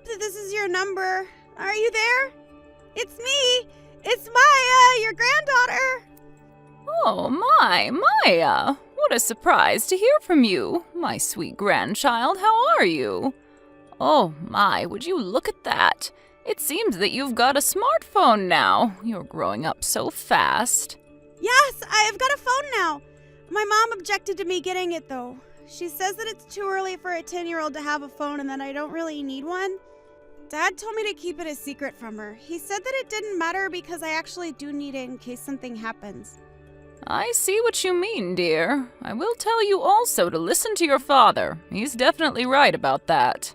hope that this is your number. Are you there? It's me. It's Maya, your granddaughter. Oh, Maya. What a surprise to hear from you, my sweet grandchild. How are you? Oh, my, would you look at that? It seems that you've got a smartphone now. You're growing up so fast. Yes, I've got a phone now. My mom objected to me getting it, though. She says that it's too early for a 10-year-old to have a phone and that I don't really need one. Dad told me to keep it a secret from her. He said that it didn't matter because I actually do need it in case something happens. I see what you mean, dear. I will tell you also to listen to your father. He's definitely right about that.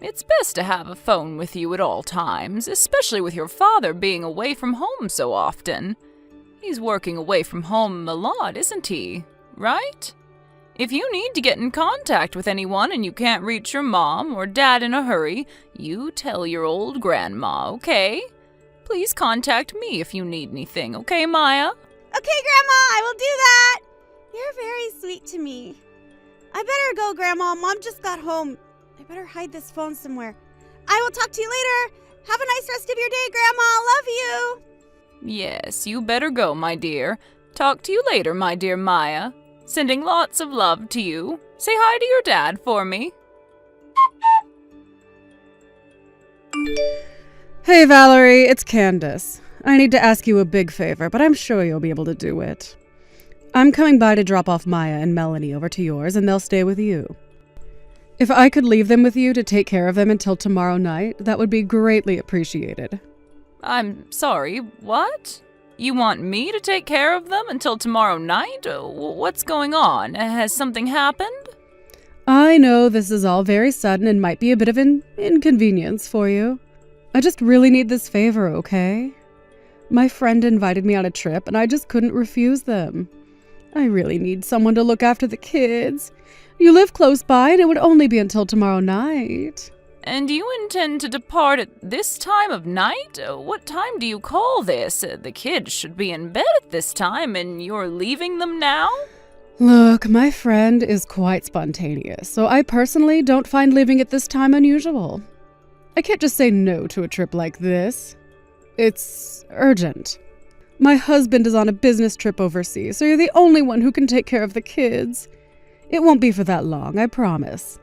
It's best to have a phone with you at all times, especially with your father being away from home so often. He's working away from home a lot, isn't he? Right? If you need to get in contact with anyone and you can't reach your mom or dad in a hurry, you tell your old grandma, okay? Please contact me if you need anything, okay, Maya? Okay, Grandma, I will do that. You're very sweet to me. I better go, Grandma. Mom just got home. I better hide this phone somewhere. I will talk to you later. Have a nice rest of your day, Grandma. Love you. Yes, you better go, my dear. Talk to you later, my dear Maya. Sending lots of love to you. Say hi to your dad for me. Hey, Valerie, it's Candace. I need to ask you a big favor, but I'm sure you'll be able to do it. I'm coming by to drop off Maya and Melanie over to yours, and they'll stay with you. If I could leave them with you to take care of them until tomorrow night, that would be greatly appreciated. I'm sorry, what? You want me to take care of them until tomorrow night? What's going on? Has something happened? I know this is all very sudden and might be a bit of an inconvenience for you. I just really need this favor, okay? My friend invited me on a trip and I just couldn't refuse them. I really need someone to look after the kids. You live close by and it would only be until tomorrow night. And you intend to depart at this time of night? What time do you call this? The kids should be in bed at this time and you're leaving them now? Look, my friend is quite spontaneous, so I personally don't find leaving at this time unusual. I can't just say no to a trip like this. It's urgent. My husband is on a business trip overseas, so you're the only one who can take care of the kids. It won't be for that long, I promise.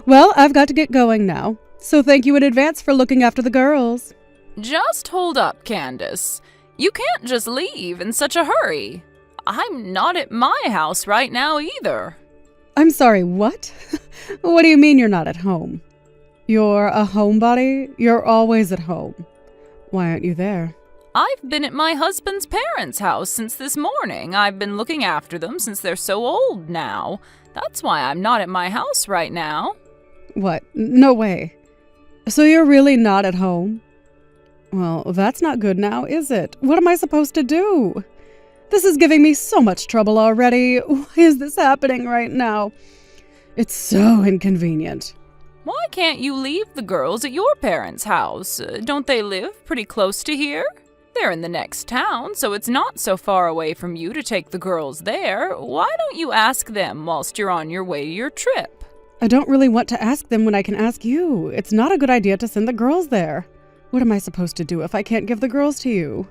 Well, I've got to get going now, so thank you in advance for looking after the girls. Just hold up, Candace. You can't just leave in such a hurry. I'm not at my house right now either. I'm sorry, what? What do you mean you're not at home? You're a homebody? You're always at home. Why aren't you there? I've been at my husband's parents' house since this morning. I've been looking after them since they're so old now. That's why I'm not at my house right now. What? No way. So you're really not at home? Well, that's not good now, is it? What am I supposed to do? This is giving me so much trouble already. Why is this happening right now? It's so inconvenient. Why can't you leave the girls at your parents' house? Don't they live pretty close to here? They're in the next town, so it's not so far away from you to take the girls there. Why don't you ask them whilst you're on your way to your trip? I don't really want to ask them when I can ask you. It's not a good idea to send the girls there. What am I supposed to do if I can't give the girls to you?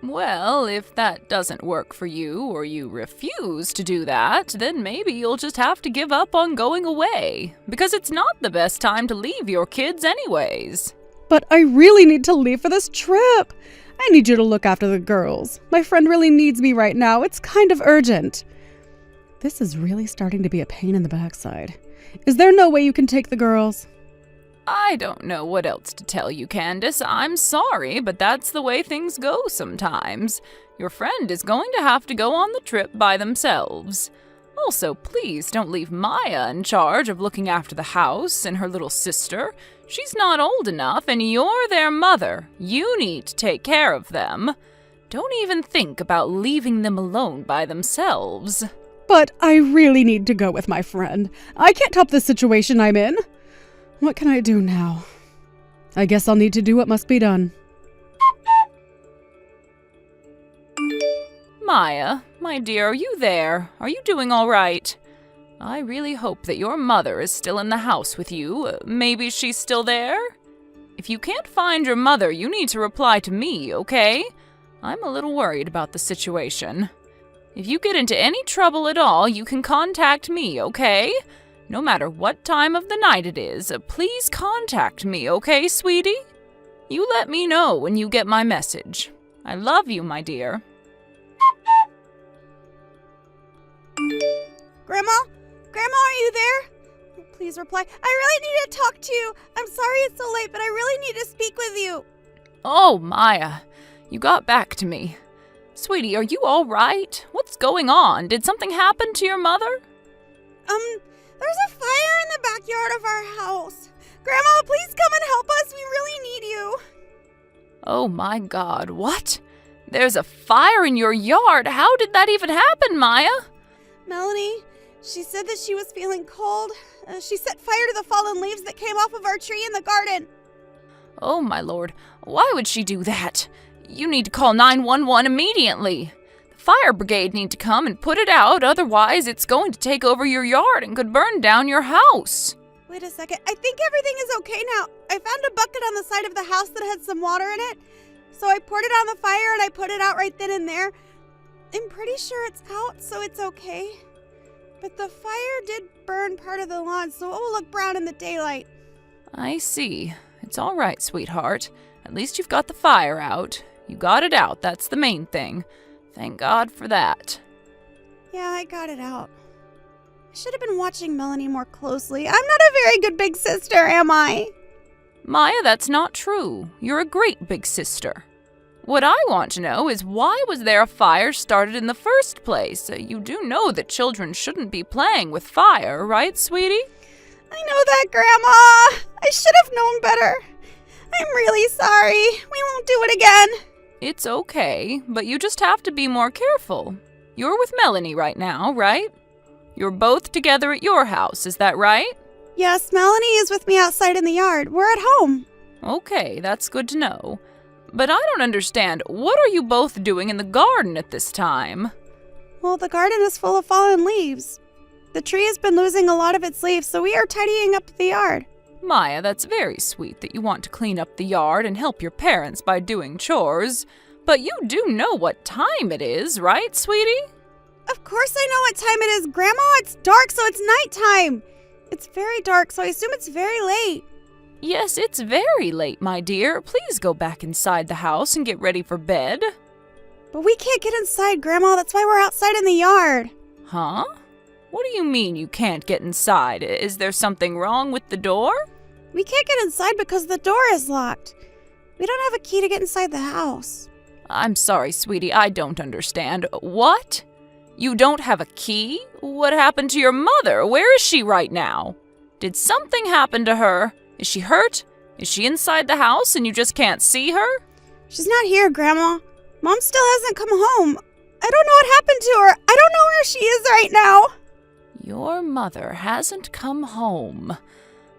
Well, if that doesn't work for you, or you refuse to do that, then maybe you'll just have to give up on going away. Because it's not the best time to leave your kids anyways. But I really need to leave for this trip. I need you to look after the girls. My friend really needs me right now. It's kind of urgent. This is really starting to be a pain in the backside. Is there no way you can take the girls? I don't know what else to tell you, Candace. I'm sorry, but that's the way things go sometimes. Your friend is going to have to go on the trip by themselves. Also, please don't leave Maya in charge of looking after the house and her little sister. She's not old enough, and you're their mother. You need to take care of them. Don't even think about leaving them alone by themselves. But I really need to go with my friend. I can't help the situation I'm in. What can I do now? I guess I'll need to do what must be done. Maya, my dear, are you there? Are you doing all right? I really hope that your mother is still in the house with you. Maybe she's still there? If you can't find your mother, you need to reply to me, okay? I'm a little worried about the situation. If you get into any trouble at all, you can contact me, okay? No matter what time of the night it is, please contact me, okay, sweetie? You let me know when you get my message. I love you, my dear. Grandma? Grandma, are you there? Please reply. I really need to talk to you. I'm sorry it's so late, but I really need to speak with you. Oh, Maya, you got back to me. Sweetie, are you all right? What's going on? Did something happen to your mother? There's a fire in the backyard of our house. Grandma, please come and help us. We really need you. Oh my God, what? There's a fire in your yard. How did that even happen, Maya? Melanie, she said that she was feeling cold. She set fire to the fallen leaves that came off of our tree in the garden. Oh my Lord, why would she do that? You need to call 911 immediately. The fire brigade need to come and put it out, otherwise it's going to take over your yard and could burn down your house. Wait a second, I think everything is okay now. I found a bucket on the side of the house that had some water in it. So I poured it on the fire and I put it out right then and there. I'm pretty sure it's out, so it's okay. But the fire did burn part of the lawn, so it will look brown in the daylight. I see. It's all right, sweetheart. At least you've got the fire out. You got it out, that's the main thing. Thank God for that. Yeah, I got it out. I should have been watching Melanie more closely. I'm not a very good big sister, am I? Maya, that's not true. You're a great big sister. What I want to know is why was there a fire started in the first place? You do know that children shouldn't be playing with fire, right, sweetie? I know that, Grandma. I should have known better. I'm really sorry. We won't do it again. It's okay, but you just have to be more careful. You're with Melanie right now, right? You're both together at your house, is that right? Yes, Melanie is with me outside in the yard. We're at home. Okay, that's good to know. But I don't understand. What are you both doing in the garden at this time? Well, the garden is full of fallen leaves. The tree has been losing a lot of its leaves, so we are tidying up the yard. Maya, that's very sweet that you want to clean up the yard and help your parents by doing chores. But you do know what time it is, right, sweetie? Of course I know what time it is, Grandma. It's dark, so it's nighttime. It's very dark, so I assume it's very late. Yes, it's very late, my dear. Please go back inside the house and get ready for bed. But we can't get inside, Grandma. That's why we're outside in the yard. Huh? What do you mean you can't get inside? Is there something wrong with the door? We can't get inside because the door is locked. We don't have a key to get inside the house. I'm sorry, sweetie, I don't understand. What? You don't have a key? What happened to your mother? Where is she right now? Did something happen to her? Is she hurt? Is she inside the house and you just can't see her? She's not here, Grandma. Mom still hasn't come home. I don't know what happened to her. I don't know where she is right now. Your mother hasn't come home.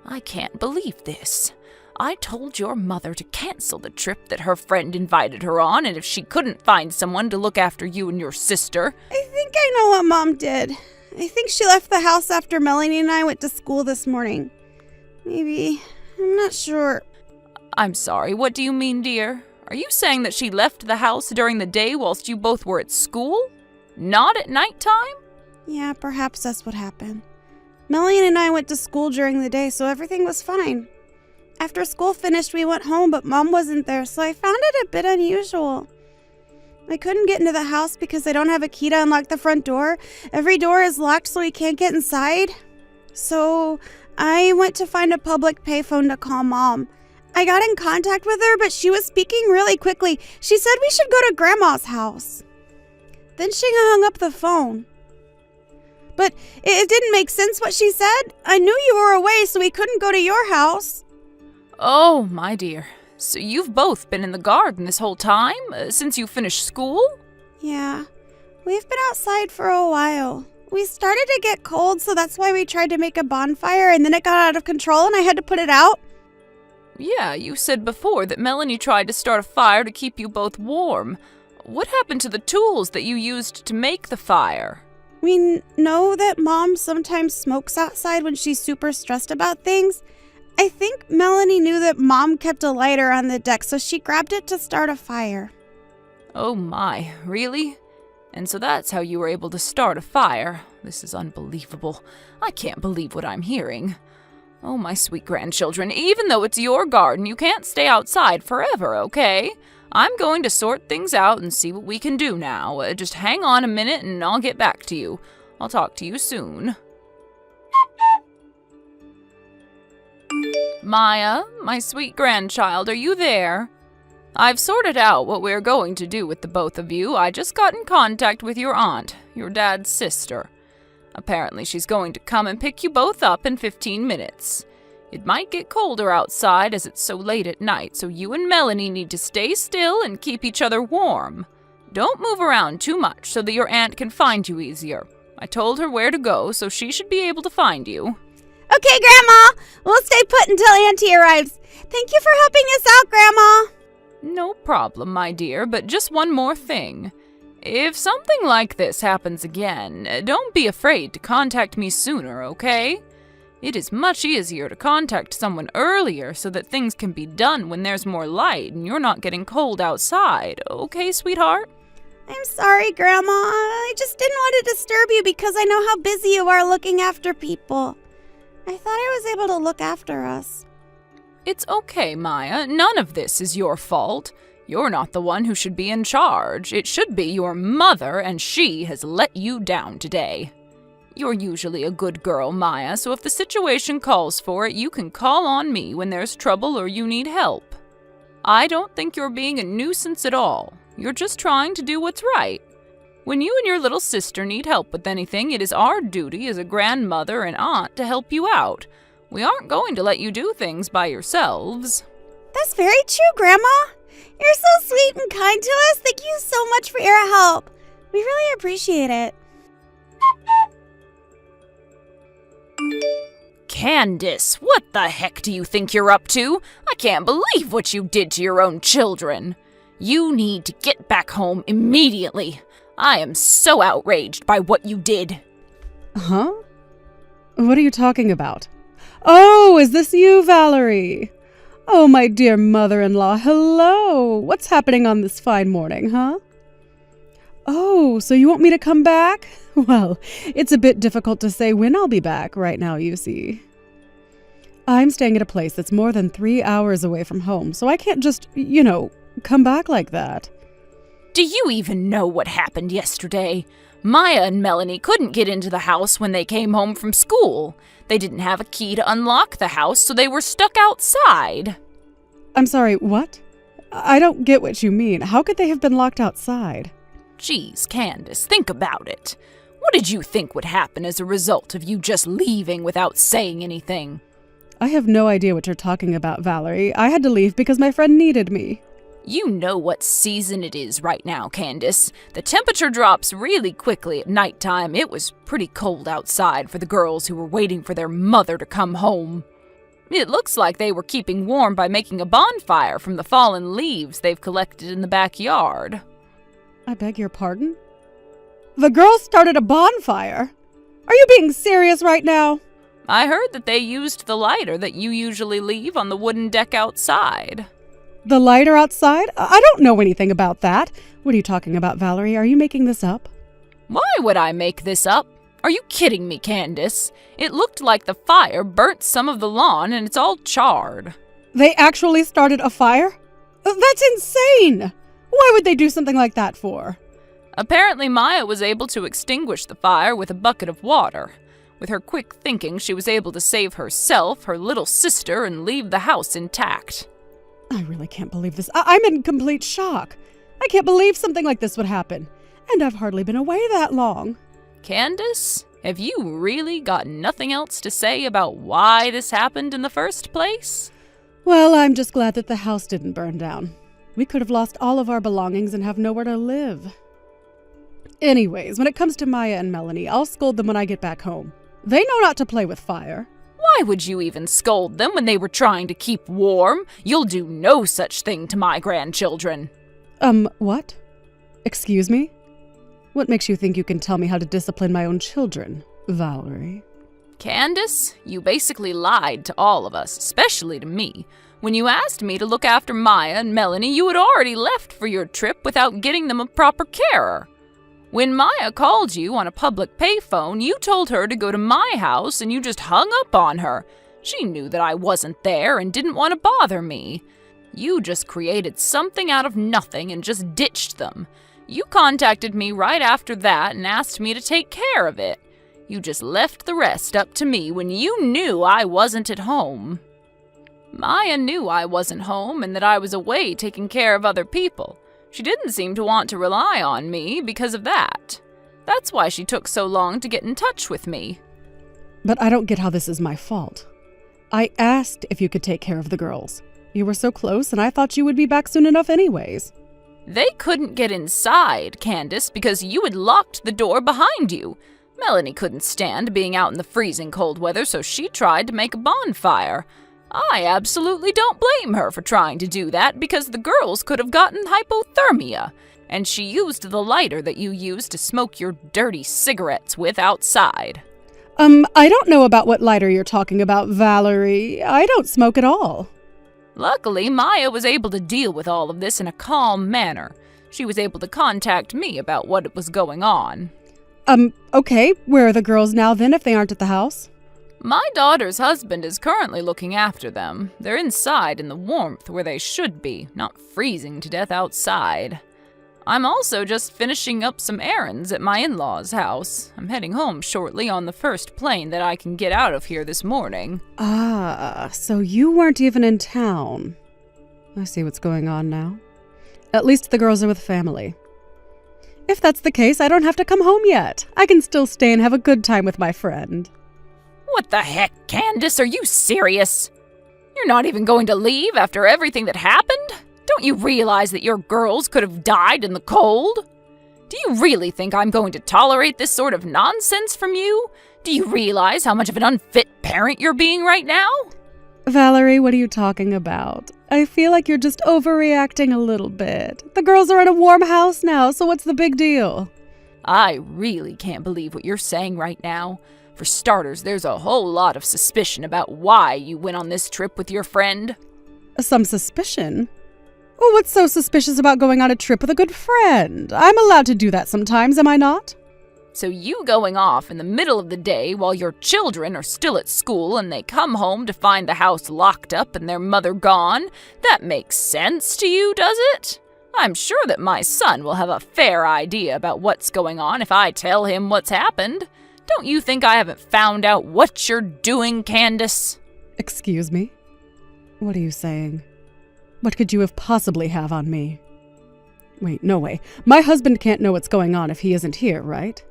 I can't believe this. I told your mother to cancel the trip that her friend invited her on, and if she couldn't find someone to look after you and your sister... I think I know what Mom did. I think she left the house after Melanie and I went to school this morning. Maybe. I'm not sure. I'm sorry, what do you mean, dear? Are you saying that she left the house during the day whilst you both were at school? Not at nighttime? Yeah, perhaps that's what happened. Melanie and I went to school during the day, so everything was fine. After school finished, we went home, but Mom wasn't there, so I found it a bit unusual. I couldn't get into the house because I don't have a key to unlock the front door. Every door is locked, so we can't get inside. So I went to find a public payphone to call Mom. I got in contact with her, but she was speaking really quickly. She said we should go to Grandma's house. Then she hung up the phone. But it didn't make sense what she said. I knew you were away, so we couldn't go to your house. Oh, my dear. So you've both been in the garden this whole time, since you finished school? Yeah, we've been outside for a while. We started to get cold, so that's why we tried to make a bonfire, and then it got out of control and I had to put it out. Yeah, you said before that Melanie tried to start a fire to keep you both warm. What happened to the tools that you used to make the fire? We know that Mom sometimes smokes outside when she's super stressed about things. I think Melanie knew that Mom kept a lighter on the deck, so she grabbed it to start a fire. Oh my, really? And so that's how you were able to start a fire. This is unbelievable. I can't believe what I'm hearing. Oh, my sweet grandchildren, even though it's your garden, you can't stay outside forever, okay? I'm going to sort things out and see what we can do now. Just hang on a minute and I'll get back to you. I'll talk to you soon. Maya, my sweet grandchild, are you there? I've sorted out what we're going to do with the both of you. I just got in contact with your aunt, your dad's sister. Apparently she's going to come and pick you both up in 15 minutes. It might get colder outside as it's so late at night, so you and Melanie need to stay still and keep each other warm. Don't move around too much so that your aunt can find you easier. I told her where to go, so she should be able to find you. Okay, Grandma. We'll stay put until Auntie arrives. Thank you for helping us out, Grandma. No problem, my dear, but just one more thing. If something like this happens again, don't be afraid to contact me sooner, okay? It is much easier to contact someone earlier so that things can be done when there's more light and you're not getting cold outside, okay, sweetheart? I'm sorry, Grandma. I just didn't want to disturb you because I know how busy you are looking after people. I thought I was able to look after us. It's okay, Maya. None of this is your fault. You're not the one who should be in charge. It should be your mother, and she has let you down today. You're usually a good girl, Maya, so if the situation calls for it, you can call on me when there's trouble or you need help. I don't think you're being a nuisance at all. You're just trying to do what's right. When you and your little sister need help with anything, it is our duty as a grandmother and aunt to help you out. We aren't going to let you do things by yourselves. That's very true, Grandma. You're so sweet and kind to us. Thank you so much for your help. We really appreciate it. Candace, what the heck do you think you're up to? I can't believe what you did to your own children. You need to get back home immediately. I am so outraged by what you did. Huh? What are you talking about? Oh, is this you, Valerie? Oh, my dear mother-in-law, hello. What's happening on this fine morning, huh? Oh, so you want me to come back? Well, it's a bit difficult to say when I'll be back right now, you see. I'm staying at a place that's more than 3 hours away from home, so I can't just, come back like that. Do you even know what happened yesterday? Maya and Melanie couldn't get into the house when they came home from school. They didn't have a key to unlock the house, so they were stuck outside. I'm sorry, what? I don't get what you mean. How could they have been locked outside? Geez, Candace, think about it. What did you think would happen as a result of you just leaving without saying anything? I have no idea what you're talking about, Valerie. I had to leave because my friend needed me. You know what season it is right now, Candace. The temperature drops really quickly at nighttime. It was pretty cold outside for the girls who were waiting for their mother to come home. It looks like they were keeping warm by making a bonfire from the fallen leaves they've collected in the backyard. I beg your pardon? The girls started a bonfire? Are you being serious right now? I heard that they used the lighter that you usually leave on the wooden deck outside. The lighter outside? I don't know anything about that. What are you talking about, Valerie? Are you making this up? Why would I make this up? Are you kidding me, Candace? It looked like the fire burnt some of the lawn and it's all charred. They actually started a fire? That's insane! Why would they do something like that for? Apparently Maya was able to extinguish the fire with a bucket of water. With her quick thinking, she was able to save herself, her little sister, and leave the house intact. I really can't believe this. I'm in complete shock. I can't believe something like this would happen. And I've hardly been away that long. Candace, have you really got nothing else to say about why this happened in the first place? Well, I'm just glad that the house didn't burn down. We could have lost all of our belongings and have nowhere to live. Anyways, when it comes to Maya and Melanie, I'll scold them when I get back home. They know not to play with fire. Why would you even scold them when they were trying to keep warm? You'll do no such thing to my grandchildren. What? Excuse me? What makes you think you can tell me how to discipline my own children, Valerie? Candace, you basically lied to all of us, especially to me. When you asked me to look after Maya and Melanie, you had already left for your trip without getting them a proper carer. When Maya called you on a public payphone, you told her to go to my house and you just hung up on her. She knew that I wasn't there and didn't want to bother me. You just created something out of nothing and just ditched them. You contacted me right after that and asked me to take care of it. You just left the rest up to me when you knew I wasn't at home. Maya knew I wasn't home and that I was away taking care of other people. She didn't seem to want to rely on me because of that. That's why she took so long to get in touch with me. But I don't get how this is my fault. I asked if you could take care of the girls. You were so close and I thought you would be back soon enough anyways. They couldn't get inside, Candace, because you had locked the door behind you. Melanie couldn't stand being out in the freezing cold weather, so she tried to make a bonfire. I absolutely don't blame her for trying to do that because the girls could have gotten hypothermia. And she used the lighter that you used to smoke your dirty cigarettes with outside. I don't know about what lighter you're talking about, Valerie. I don't smoke at all. Luckily, Maya was able to deal with all of this in a calm manner. She was able to contact me about what was going on. Okay. Where are the girls now then if they aren't at the house? My daughter's husband is currently looking after them. They're inside in the warmth where they should be, not freezing to death outside. I'm also just finishing up some errands at my in-laws' house. I'm heading home shortly on the first plane that I can get out of here this morning. Ah, so you weren't even in town. I see what's going on now. At least the girls are with family. If that's the case, I don't have to come home yet. I can still stay and have a good time with my friend. What the heck, Candace? Are you serious? You're not even going to leave after everything that happened? Don't you realize that your girls could have died in the cold? Do you really think I'm going to tolerate this sort of nonsense from you? Do you realize how much of an unfit parent you're being right now? Valerie, what are you talking about? I feel like you're just overreacting a little bit. The girls are in a warm house now, so what's the big deal? I really can't believe what you're saying right now. For starters, there's a whole lot of suspicion about why you went on this trip with your friend. Some suspicion? Well, what's so suspicious about going on a trip with a good friend? I'm allowed to do that sometimes, am I not? So you going off in the middle of the day while your children are still at school and they come home to find the house locked up and their mother gone, that makes sense to you, does it? I'm sure that my son will have a fair idea about what's going on if I tell him what's happened. Don't you think I haven't found out what you're doing, Candace? Excuse me? What are you saying? What could you have possibly have on me? Wait, no way. My husband can't know what's going on if he isn't here, right?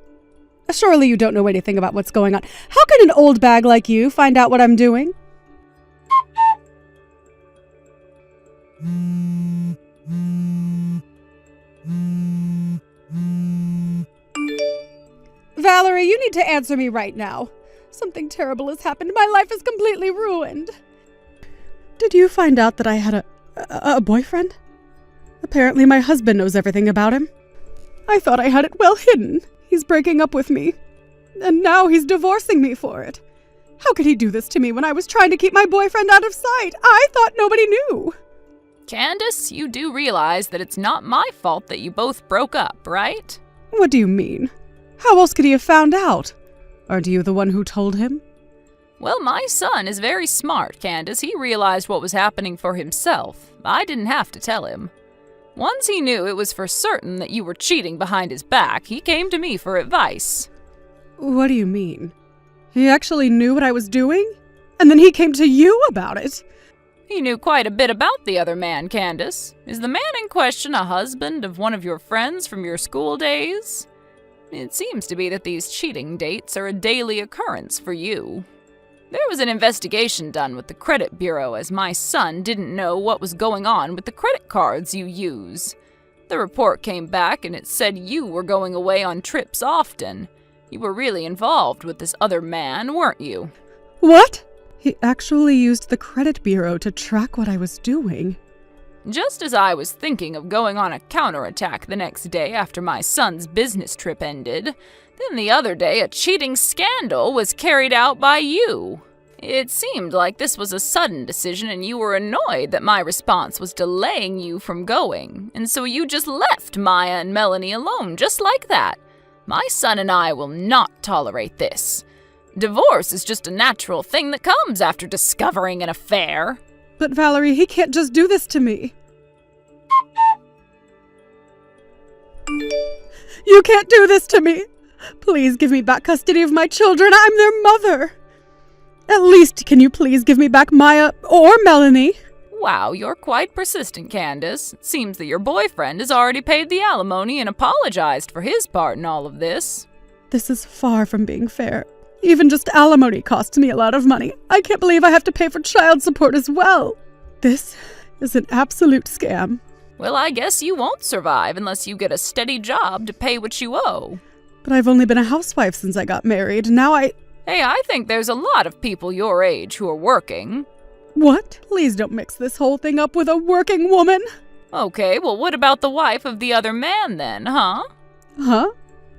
Surely you don't know anything about what's going on. How can an old bag like you find out what I'm doing? Valerie, you need to answer me right now. Something terrible has happened. My life is completely ruined. Did you find out that I had a boyfriend? Apparently my husband knows everything about him. I thought I had it well hidden. He's breaking up with me. And now he's divorcing me for it. How could he do this to me when I was trying to keep my boyfriend out of sight? I thought nobody knew. Candace, you do realize that it's not my fault that you both broke up, right? What do you mean? How else could he have found out? Aren't you the one who told him? Well, my son is very smart, Candace. He realized what was happening for himself. I didn't have to tell him. Once he knew it was for certain that you were cheating behind his back, he came to me for advice. What do you mean? He actually knew what I was doing? And then he came to you about it? He knew quite a bit about the other man, Candace. Is the man in question a husband of one of your friends from your school days? It seems to be that these cheating dates are a daily occurrence for you. There was an investigation done with the credit bureau as my son didn't know what was going on with the credit cards you use. The report came back and it said you were going away on trips often. You were really involved with this other man, weren't you? What? He actually used the credit bureau to track what I was doing. Just as I was thinking of going on a counterattack the next day after my son's business trip ended, then the other day a cheating scandal was carried out by you. It seemed like this was a sudden decision and you were annoyed that my response was delaying you from going, and so you just left Maya and Melanie alone just like that. My son and I will not tolerate this. Divorce is just a natural thing that comes after discovering an affair. But Valerie, he can't just do this to me. You can't do this to me. Please give me back custody of my children. I'm their mother. At least, can you please give me back Maya or Melanie? Wow, you're quite persistent, Candace. It seems that your boyfriend has already paid the alimony and apologized for his part in all of this. This is far from being fair. Even just alimony costs me a lot of money. I can't believe I have to pay for child support as well. This is an absolute scam. Well, I guess you won't survive unless you get a steady job to pay what you owe. But I've only been a housewife since I got married. Now Hey, I think there's a lot of people your age who are working. What? Please don't mix this whole thing up with a working woman. Okay, well, what about the wife of the other man then, huh? Huh?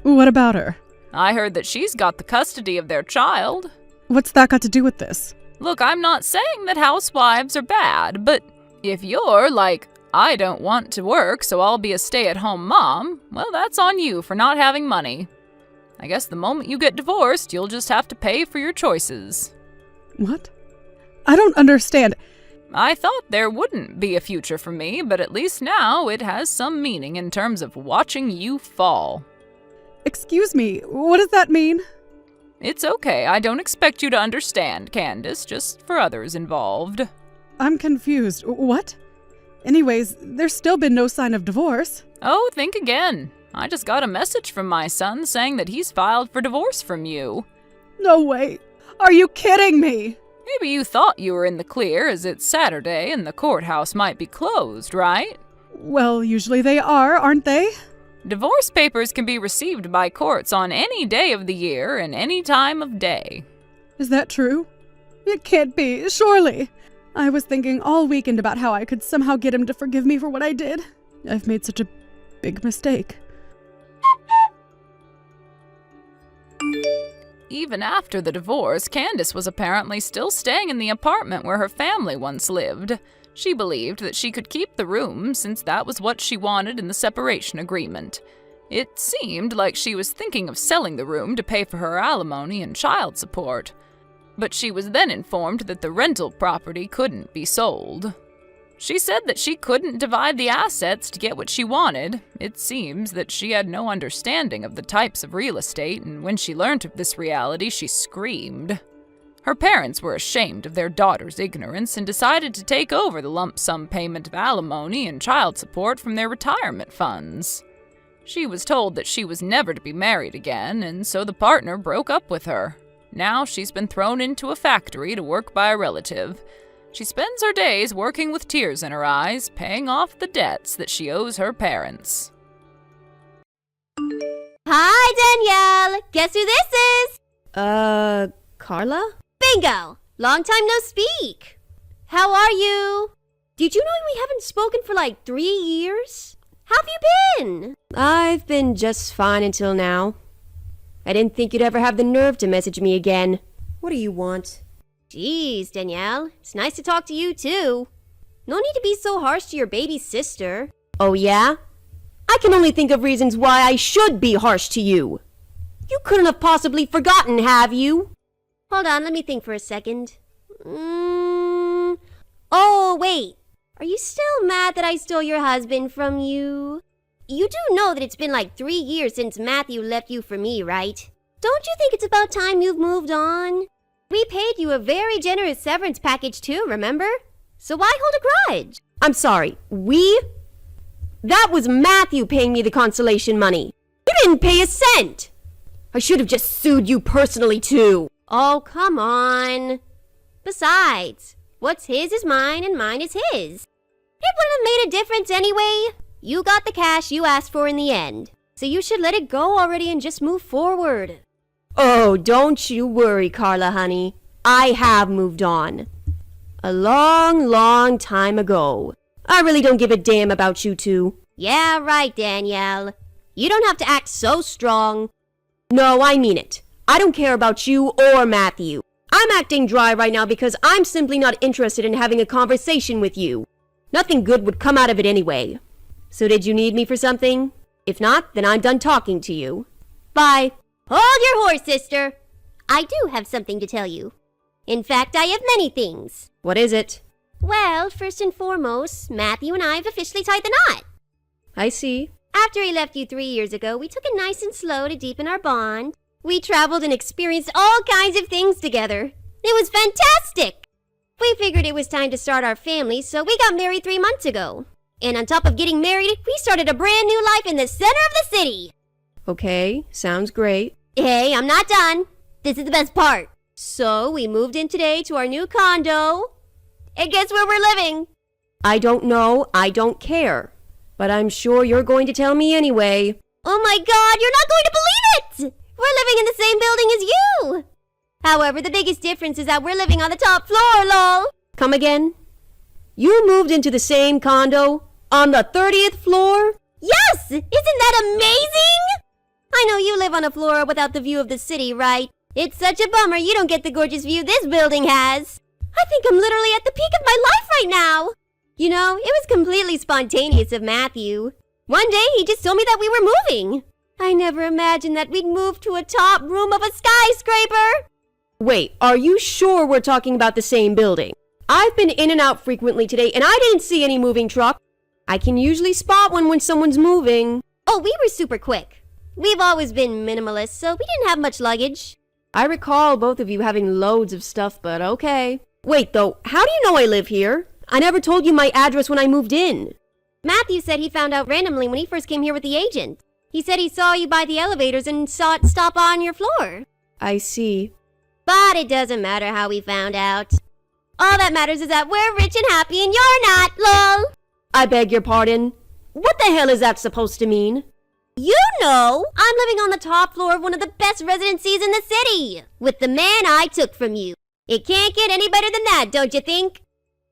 What about her? I heard that she's got the custody of their child. What's that got to do with this? Look, I'm not saying that housewives are bad, but if you're like, I don't want to work, so I'll be a stay-at-home mom, well, that's on you for not having money. I guess the moment you get divorced, you'll just have to pay for your choices. What? I don't understand. I thought there wouldn't be a future for me, but at least now it has some meaning in terms of watching you fall. Excuse me, what does that mean? It's okay, I don't expect you to understand, Candace, just for others involved. I'm confused. What? Anyways, there's still been no sign of divorce. Oh, think again. I just got a message from my son saying that he's filed for divorce from you. No way. Are you kidding me? Maybe you thought you were in the clear as it's Saturday and the courthouse might be closed, right? Well, usually they are, aren't they? Divorce papers can be received by courts on any day of the year and any time of day. Is that true? It can't be, surely. I was thinking all weekend about how I could somehow get him to forgive me for what I did. I've made such a big mistake. Even after the divorce, Candace was apparently still staying in the apartment where her family once lived. She believed that she could keep the room since that was what she wanted in the separation agreement. It seemed like she was thinking of selling the room to pay for her alimony and child support. But she was then informed that the rental property couldn't be sold. She said that she couldn't divide the assets to get what she wanted. It seems that she had no understanding of the types of real estate, and when she learned of this reality, she screamed. Her parents were ashamed of their daughter's ignorance and decided to take over the lump sum payment of alimony and child support from their retirement funds. She was told that she was never to be married again, and so the partner broke up with her. Now she's been thrown into a factory to work by a relative. She spends her days working with tears in her eyes, paying off the debts that she owes her parents. Hi, Danielle! Guess who this is? Carla? Bingo! Long time no speak! How are you? Did you know we haven't spoken for like 3 years? How have you been? I've been just fine until now. I didn't think you'd ever have the nerve to message me again. What do you want? Jeez, Danielle. It's nice to talk to you, too. No need to be so harsh to your baby sister. Oh, yeah? I can only think of reasons why I should be harsh to you. You couldn't have possibly forgotten, have you? Hold on, let me think for a second. Oh, wait. Are you still mad that I stole your husband from you? You do know that it's been like 3 years since Matthew left you for me, right? Don't you think it's about time you've moved on? We paid you a very generous severance package too, remember? So why hold a grudge? I'm sorry, we? That was Matthew paying me the consolation money. You didn't pay a cent. I should have just sued you personally too. Oh, come on. Besides, what's his is mine and mine is his. It wouldn't have made a difference anyway. You got the cash you asked for in the end. So you should let it go already and just move forward. Oh, don't you worry, Carla, honey. I have moved on. A long, long time ago. I really don't give a damn about you two. Yeah, right, Danielle. You don't have to act so strong. No, I mean it. I don't care about you or Matthew. I'm acting dry right now because I'm simply not interested in having a conversation with you. Nothing good would come out of it anyway. So did you need me for something? If not, then I'm done talking to you. Bye. Hold your horse, sister. I do have something to tell you. In fact, I have many things. What is it? Well, first and foremost, Matthew and I have officially tied the knot. I see. After he left you 3 years ago, we took it nice and slow to deepen our bond. We traveled and experienced all kinds of things together. It was fantastic! We figured it was time to start our family, so we got married 3 months ago. And on top of getting married, we started a brand new life in the center of the city. Okay, sounds great. Hey, I'm not done. This is the best part. So, we moved in today to our new condo. And guess where we're living? I don't know, I don't care. But I'm sure you're going to tell me anyway. Oh my god, you're not going to believe it! We're living in the same building as you! However, the biggest difference is that we're living on the top floor, lol. Come again? You moved into the same condo? On the 30th floor? Yes! Isn't that amazing? I know you live on a floor without the view of the city, right? It's such a bummer you don't get the gorgeous view this building has. I think I'm literally at the peak of my life right now. You know, it was completely spontaneous of Matthew. One day he just told me that we were moving. I never imagined that we'd move to a top room of a skyscraper. Wait, are you sure we're talking about the same building? I've been in and out frequently today and I didn't see any moving truck. I can usually spot one when someone's moving. Oh, we were super quick. We've always been minimalist, so we didn't have much luggage. I recall both of you having loads of stuff, but okay. Wait though, how do you know I live here? I never told you my address when I moved in. Matthew said he found out randomly when he first came here with the agent. He said he saw you by the elevators and saw it stop on your floor. I see. But it doesn't matter how we found out. All that matters is that we're rich and happy and you're not, lol. I beg your pardon. What the hell is that supposed to mean? You know, I'm living on the top floor of one of the best residencies in the city. With the man I took from you. It can't get any better than that, don't you think?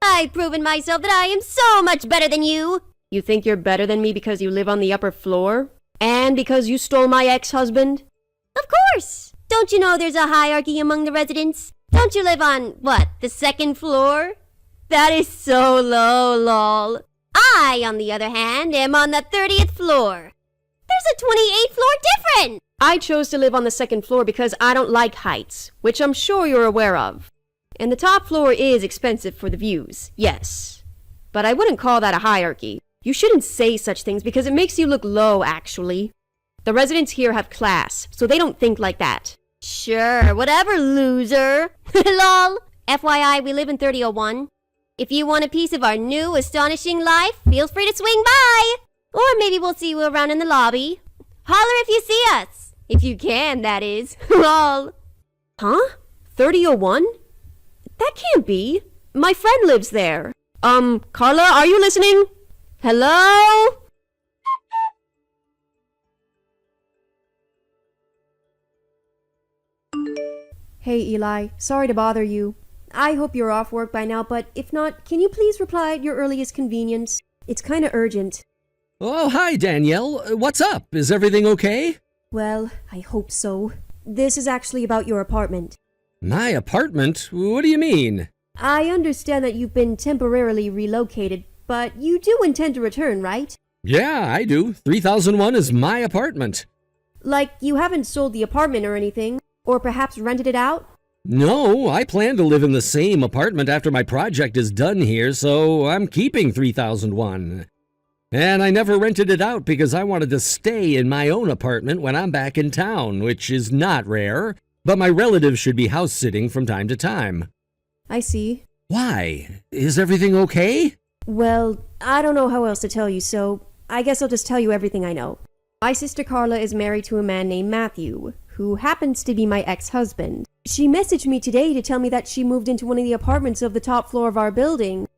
I've proven myself that I am so much better than you. You think you're better than me because you live on the upper floor? And because you stole my ex-husband? Of course. Don't you know there's a hierarchy among the residents? Don't you live on, what, the second floor? That is so low, lol. I, on the other hand, am on the 30th floor. There's a 28th floor difference. I chose to live on the second floor because I don't like heights, which I'm sure you're aware of. And the top floor is expensive for the views, yes. But I wouldn't call that a hierarchy. You shouldn't say such things because it makes you look low, actually. The residents here have class, so they don't think like that. Sure, whatever, loser. Lol. FYI, we live in 3001. If you want a piece of our new, astonishing life, feel free to swing by. Or maybe we'll see you around in the lobby. Holler if you see us. If you can, that is. Lol. Huh? 3001? That can't be. My friend lives there. Carla, are you listening? Hello? Hey, Eli. Sorry to bother you. I hope you're off work by now, but if not, can you please reply at your earliest convenience? It's kinda urgent. Oh, hi, Danielle. What's up? Is everything okay? Well, I hope so. This is actually about your apartment. My apartment? What do you mean? I understand that you've been temporarily relocated, but you do intend to return, right? Yeah, I do. 3001 is my apartment. Like, you haven't sold the apartment or anything? Or perhaps rented it out? No, I plan to live in the same apartment after my project is done here, so I'm keeping 3001. And I never rented it out because I wanted to stay in my own apartment when I'm back in town, which is not rare, but my relatives should be house sitting from time to time. I see. Why? Is everything okay? Well, I don't know how else to tell you, so I guess I'll just tell you everything I know. My sister Carla is married to a man named Matthew, who happens to be my ex-husband. She messaged me today to tell me that she moved into one of the apartments of the top floor of our building,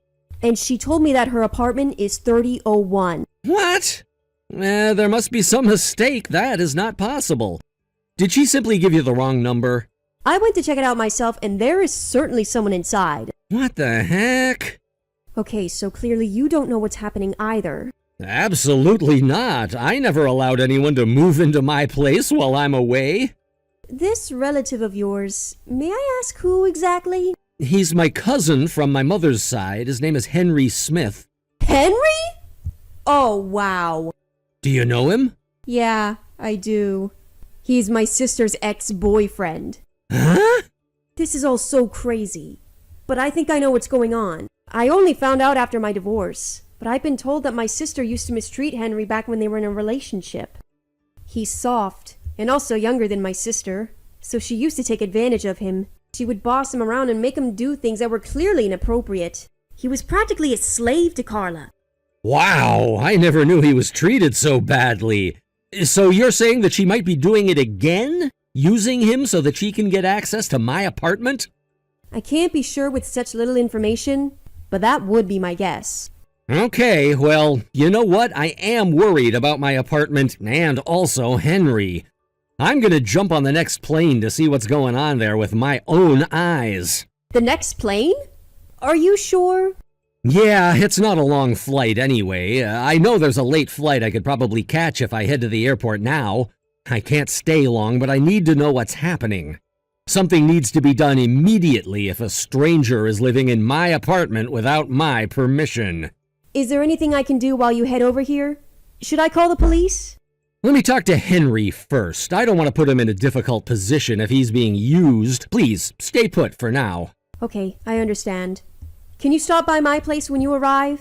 and she told me that her apartment is 3001. What? There must be some mistake. That is not possible. Did she simply give you the wrong number? I went to check it out myself, and there is certainly someone inside. What the heck? Okay, so clearly you don't know what's happening either. Absolutely not. I never allowed anyone to move into my place while I'm away. This relative of yours, may I ask who exactly? He's my cousin from my mother's side. His name is Henry Smith. Henry? Oh, wow. Do you know him? Yeah, I do. He's my sister's ex-boyfriend. Huh? This is all so crazy. But I think I know what's going on. I only found out after my divorce, but I've been told that my sister used to mistreat Henry back when they were in a relationship. He's soft, and also younger than my sister, so she used to take advantage of him. She would boss him around and make him do things that were clearly inappropriate. He was practically a slave to Carla. Wow, I never knew he was treated so badly. So you're saying that she might be doing it again? Using him so that she can get access to my apartment? I can't be sure with such little information, but that would be my guess. Okay, well, you know what? I am worried about my apartment and also Henry. I'm gonna jump on the next plane to see what's going on there with my own eyes. The next plane? Are you sure? Yeah, it's not a long flight anyway. I know there's a late flight I could probably catch if I head to the airport now. I can't stay long, but I need to know what's happening. Something needs to be done immediately if a stranger is living in my apartment without my permission. Is there anything I can do while you head over here? Should I call the police? Let me talk to Henry first. I don't want to put him in a difficult position if he's being used. Please, stay put for now. Okay, I understand. Can you stop by my place when you arrive?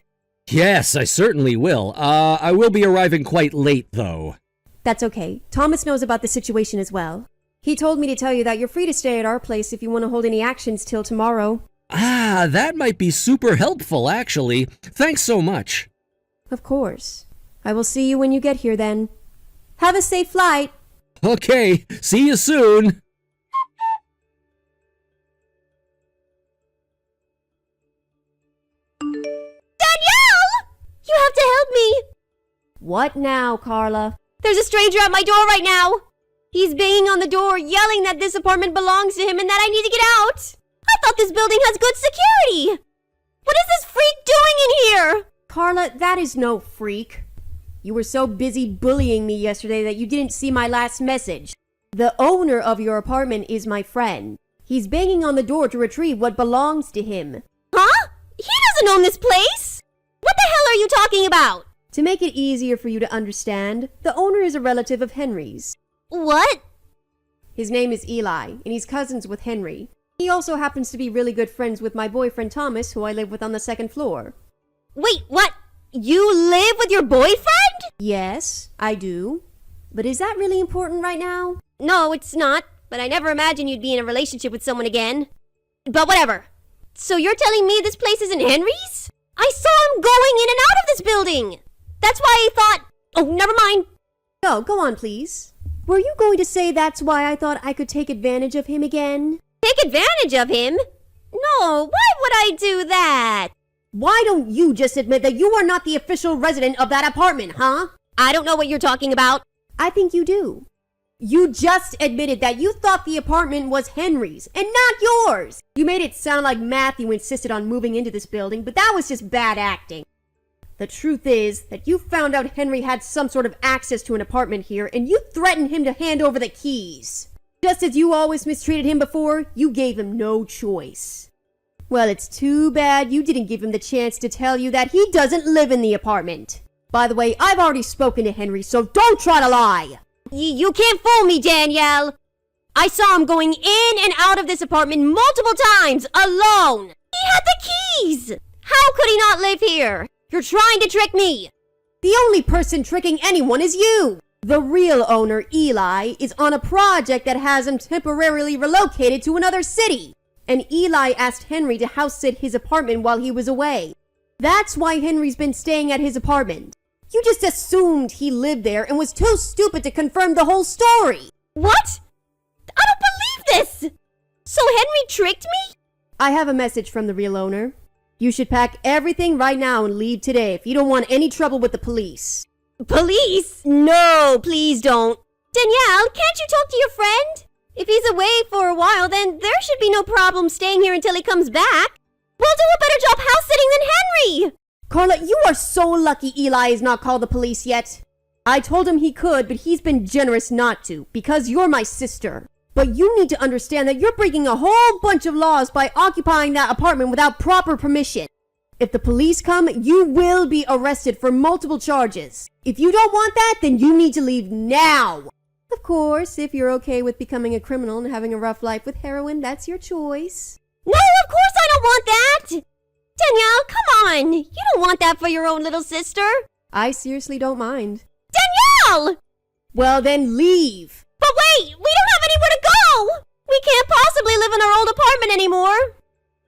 Yes, I certainly will. I will be arriving quite late, though. That's okay. Thomas knows about the situation as well. He told me to tell you that you're free to stay at our place if you want to hold any actions till tomorrow. Ah, that might be super helpful, actually. Thanks so much. Of course. I will see you when you get here then. Have a safe flight. Okay, see you soon. Danielle! You have to help me! What now, Carla? There's a stranger at my door right now! He's banging on the door, yelling that this apartment belongs to him and that I need to get out! I thought this building has good security! What is this freak doing in here? Carla, that is no freak. You were so busy bullying me yesterday that you didn't see my last message. The owner of your apartment is my friend. He's banging on the door to retrieve what belongs to him. Huh? He doesn't own this place! What the hell are you talking about? To make it easier for you to understand, the owner is a relative of Henry's. What? His name is Eli, and he's cousins with Henry. He also happens to be really good friends with my boyfriend Thomas, who I live with on the second floor. Wait, what? You live with your boyfriend? Yes, I do. But is that really important right now? No, it's not. But I never imagined you'd be in a relationship with someone again. But whatever. So you're telling me this place isn't Henry's? I saw him going in and out of this building. That's why I thought... Oh, never mind. No, go on, please. Were you going to say that's why I thought I could take advantage of him again? Take advantage of him? No, why would I do that? Why don't you just admit that you are not the official resident of that apartment, huh? I don't know what you're talking about. I think you do. You just admitted that you thought the apartment was Henry's and not yours. You made it sound like Matthew insisted on moving into this building, but that was just bad acting. The truth is that you found out Henry had some sort of access to an apartment here and you threatened him to hand over the keys. Just as you always mistreated him before, you gave him no choice. Well, it's too bad you didn't give him the chance to tell you that he doesn't live in the apartment. By the way, I've already spoken to Henry, so don't try to lie. You can't fool me, Danielle. I saw him going in and out of this apartment multiple times, alone. He had the keys. How could he not live here? You're trying to trick me. The only person tricking anyone is you. The real owner, Eli, is on a project that has him temporarily relocated to another city. And Eli asked Henry to house sit his apartment while he was away. That's why Henry's been staying at his apartment. You just assumed he lived there and was too stupid to confirm the whole story. What? I don't believe this. So Henry tricked me? I have a message from the real owner. You should pack everything right now and leave today if you don't want any trouble with the police. Police? No, please don't. Danielle, can't you talk to your friend? If he's away for a while, then there should be no problem staying here until he comes back. We'll do a better job house sitting than Carla, you are so lucky Eli has not called the police yet. I told him he could, but he's been generous not to, because you're my sister. But you need to understand that you're breaking a whole bunch of laws by occupying that apartment without proper permission. If the police come, you will be arrested for multiple charges. If you don't want that, then you need to leave now. Of course, if you're okay with becoming a criminal and having a rough life with heroin, that's your choice. No, of course I don't want that! Danielle, come on! You don't want that for your own little sister! I seriously don't mind. Danielle! Well, then leave. But wait! We don't have anywhere to go! We can't possibly live in our old apartment anymore!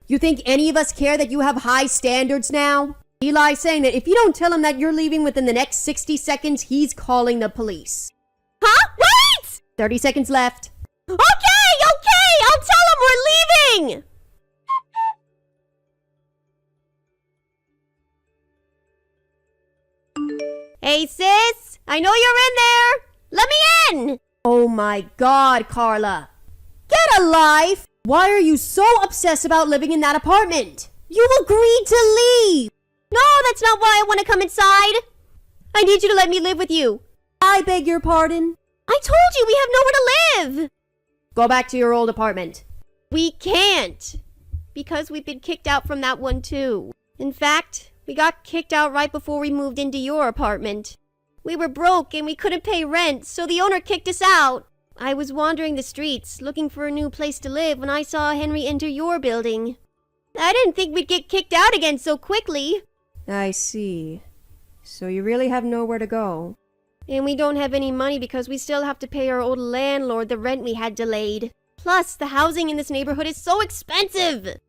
You think any of us care that you have high standards now? Eli's saying that if you don't tell him that you're leaving within the next 60 seconds, he's calling the police. Huh? Wait! 30 seconds left. Okay! I'll tell him we're leaving! Hey, sis! I know you're in there! Let me in! Oh my god, Carla. Get a life! Why are you so obsessed about living in that apartment? You agreed to leave! No, that's not why I want to come inside. I need you to let me live with you. I beg your pardon? I told you we have nowhere to live. Go back to your old apartment. We can't. Because we've been kicked out from that one too. In fact, we got kicked out right before we moved into your apartment. We were broke and we couldn't pay rent, so the owner kicked us out. I was wandering the streets, looking for a new place to live when I saw Henry enter your building. I didn't think we'd get kicked out again so quickly. I see. So you really have nowhere to go. And we don't have any money because we still have to pay our old landlord the rent we had delayed. Plus, the housing in this neighborhood is so expensive.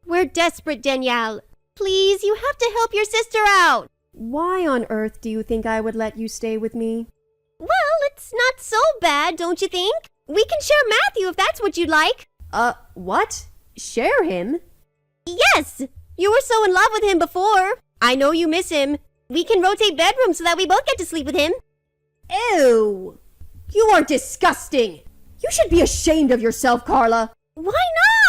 We're desperate, Danielle. Please, you have to help your sister out. Why on earth do you think I would let you stay with me? Well, it's not so bad, don't you think? We can share Matthew if that's what you'd like. What? Share him? Yes! You were so in love with him before. I know you miss him. We can rotate bedrooms so that we both get to sleep with him. Ew! You are disgusting! You should be ashamed of yourself, Carla. Why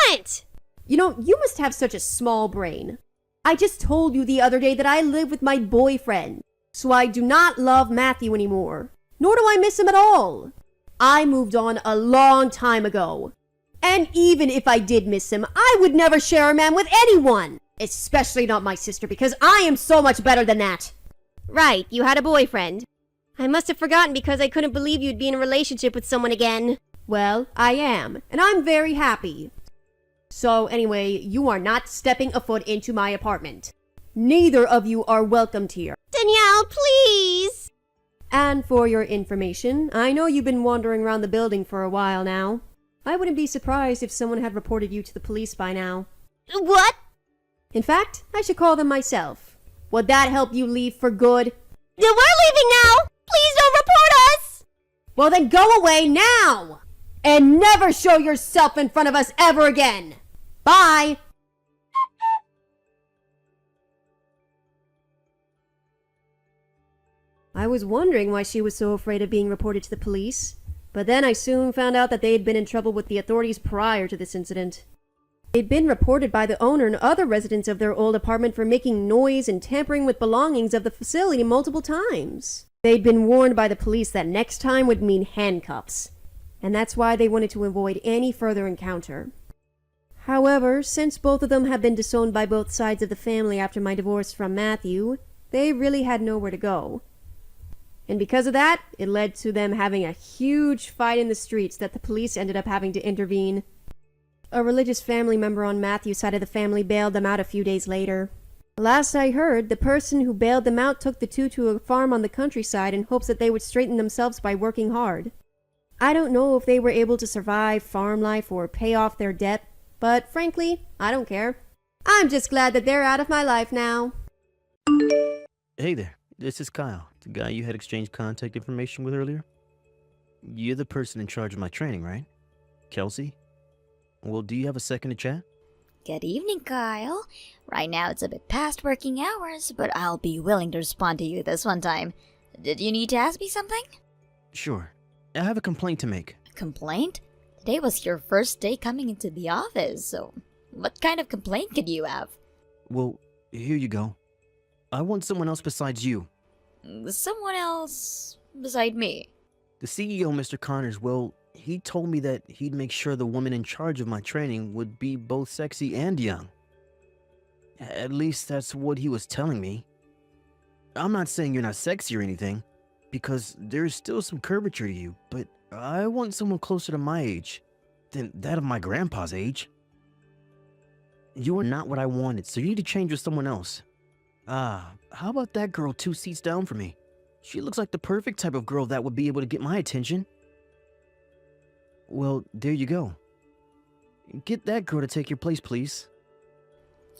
not? You know, you must have such a small brain. I just told you the other day that I live with my boyfriend, so I do not love Matthew anymore. Nor do I miss him at all. I moved on a long time ago. And even if I did miss him, I would never share a man with anyone. Especially not my sister, because I am so much better than that. Right, you had a boyfriend. I must have forgotten because I couldn't believe you'd be in a relationship with someone again. Well, I am, and I'm very happy. So anyway, you are not stepping a foot into my apartment. Neither of you are welcomed here. Danielle, please! And for your information, I know you've been wandering around the building for a while now. I wouldn't be surprised if someone had reported you to the police by now. What? In fact, I should call them myself. Would that help you leave for good? We're leaving now! Please don't report us! Well then go away now! And never show yourself in front of us ever again! Bye! I was wondering why she was so afraid of being reported to the police, but then I soon found out that they had been in trouble with the authorities prior to this incident. They'd been reported by the owner and other residents of their old apartment for making noise and tampering with belongings of the facility multiple times. They'd been warned by the police that next time would mean handcuffs, and that's why they wanted to avoid any further encounter. However, since both of them had been disowned by both sides of the family after my divorce from Matthew, they really had nowhere to go. And because of that, it led to them having a huge fight in the streets that the police ended up having to intervene. A religious family member on Matthew's side of the family bailed them out a few days later. Last I heard, the person who bailed them out took the two to a farm on the countryside in hopes that they would straighten themselves by working hard. I don't know if they were able to survive farm life or pay off their debt, but frankly, I don't care. I'm just glad that they're out of my life now. Hey there, this is Kyle, the guy you had exchanged contact information with earlier. You're the person in charge of my training, right? Kelsey? Well, do you have a second to chat? Good evening, Kyle. Right now it's a bit past working hours, but I'll be willing to respond to you this one time. Did you need to ask me something? Sure. I have a complaint to make. A complaint? Today was your first day coming into the office, so what kind of complaint could you have? Well, here you go. I want someone else besides you. Someone else beside me. The CEO, Mr. Connors, well, he told me that he'd make sure the woman in charge of my training would be both sexy and young. At least that's what he was telling me. I'm not saying you're not sexy or anything, because there's still some curvature to you, but I want someone closer to my age than that of my grandpa's age. You are not what I wanted, so you need to change with someone else. How about that girl 2 seats down from me? She looks like the perfect type of girl that would be able to get my attention. Well, there you go. Get that girl to take your place, please.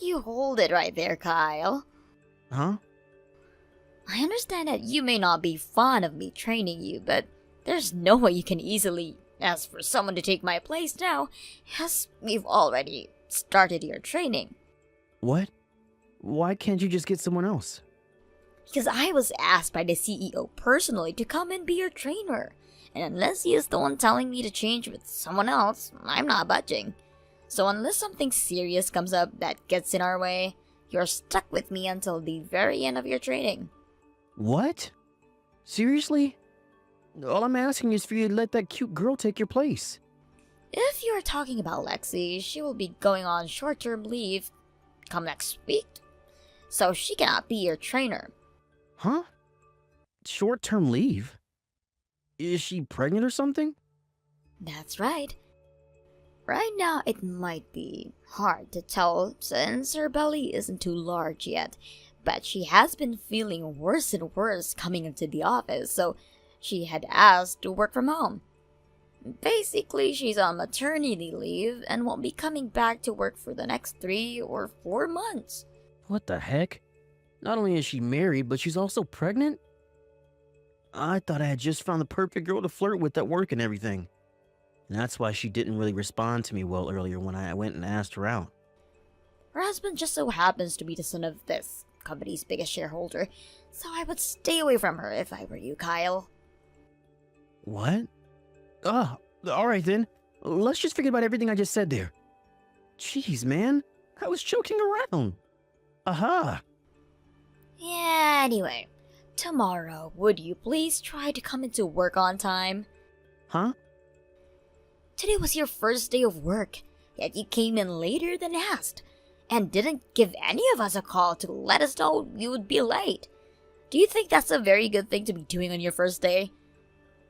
You hold it right there, Kyle. Huh? I understand that you may not be fond of me training you, but there's no way you can easily ask for someone to take my place now, as we've already started your training. What? Why can't you just get someone else? Because I was asked by the CEO personally to come and be your trainer. And unless he is the one telling me to change with someone else, I'm not budging. So unless something serious comes up that gets in our way, you're stuck with me until the very end of your training. What? Seriously? All I'm asking is for you to let that cute girl take your place. If you're talking about Lexi, she will be going on short-term leave come next week. So she cannot be your trainer. Huh? Short-term leave? Is she pregnant or something? That's right. Right now, it might be hard to tell since her belly isn't too large yet, but she has been feeling worse and worse coming into the office, so she had asked to work from home. Basically, she's on maternity leave and won't be coming back to work for the next 3 or 4 months. What the heck? Not only is she married, but she's also pregnant? I thought I had just found the perfect girl to flirt with at work and everything. And that's why she didn't really respond to me well earlier when I went and asked her out. Her husband just so happens to be the son of this company's biggest shareholder, so I would stay away from her if I were you, Kyle. What? Alright then. Let's just forget about everything I just said there. Jeez, man. I was joking around. Aha! Yeah, anyway. Tomorrow, would you please try to come into work on time? Huh? Today was your first day of work, yet you came in later than asked, and didn't give any of us a call to let us know you would be late. Do you think that's a very good thing to be doing on your first day?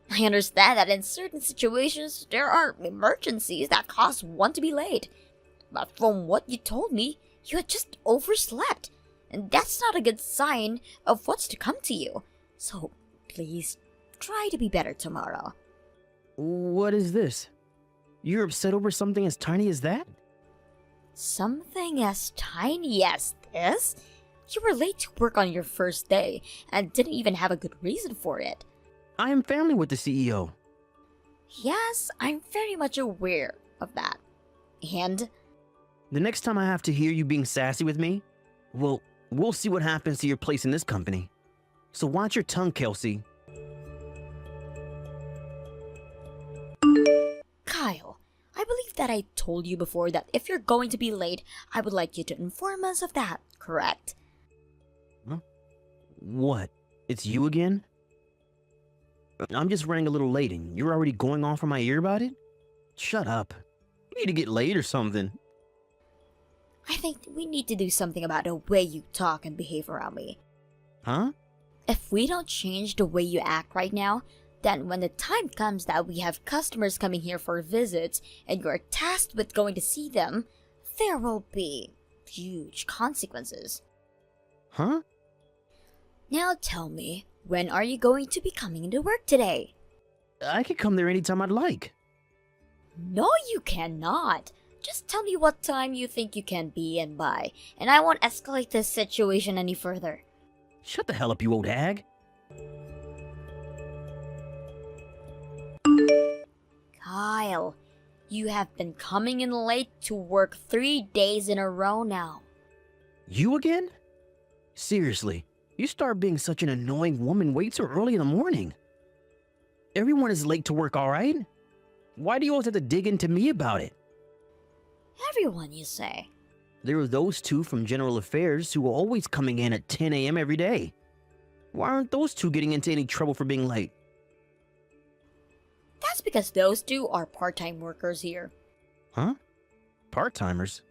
I understand that in certain situations, there are emergencies that cause one to be late. But from what you told me, you had just overslept. And that's not a good sign of what's to come to you. So, please, try to be better tomorrow. What is this? You're upset over something as tiny as that? Something as tiny as this? You were late to work on your first day, and didn't even have a good reason for it. I am family with the CEO. Yes, I'm very much aware of that. And? The next time I have to hear you being sassy with me, well, we'll see what happens to your place in this company. So watch your tongue, Kelsey. Kyle, I believe that I told you before that if you're going to be late, I would like you to inform us of that, correct? Huh? What? It's you again? I'm just running a little late and you're already going off on my ear about it? Shut up. You need to get laid or something. I think we need to do something about the way you talk and behave around me. Huh? If we don't change the way you act right now, then when the time comes that we have customers coming here for visits and you're tasked with going to see them, there will be huge consequences. Huh? Now tell me, when are you going to be coming into work today? I could come there anytime I'd like. No, you cannot. Just tell me what time you think you can be and by, and I won't escalate this situation any further. Shut the hell up, you old hag. Kyle, you have been coming in late to work 3 days in a row now. You again? Seriously, you start being such an annoying woman way too early in the morning. Everyone is late to work, alright? Why do you always have to dig into me about it? Everyone, you say? There are those two from General Affairs who are always coming in at 10 a.m. every day. Why aren't those two getting into any trouble for being late? That's because those two are part-time workers here. Huh? Part-timers?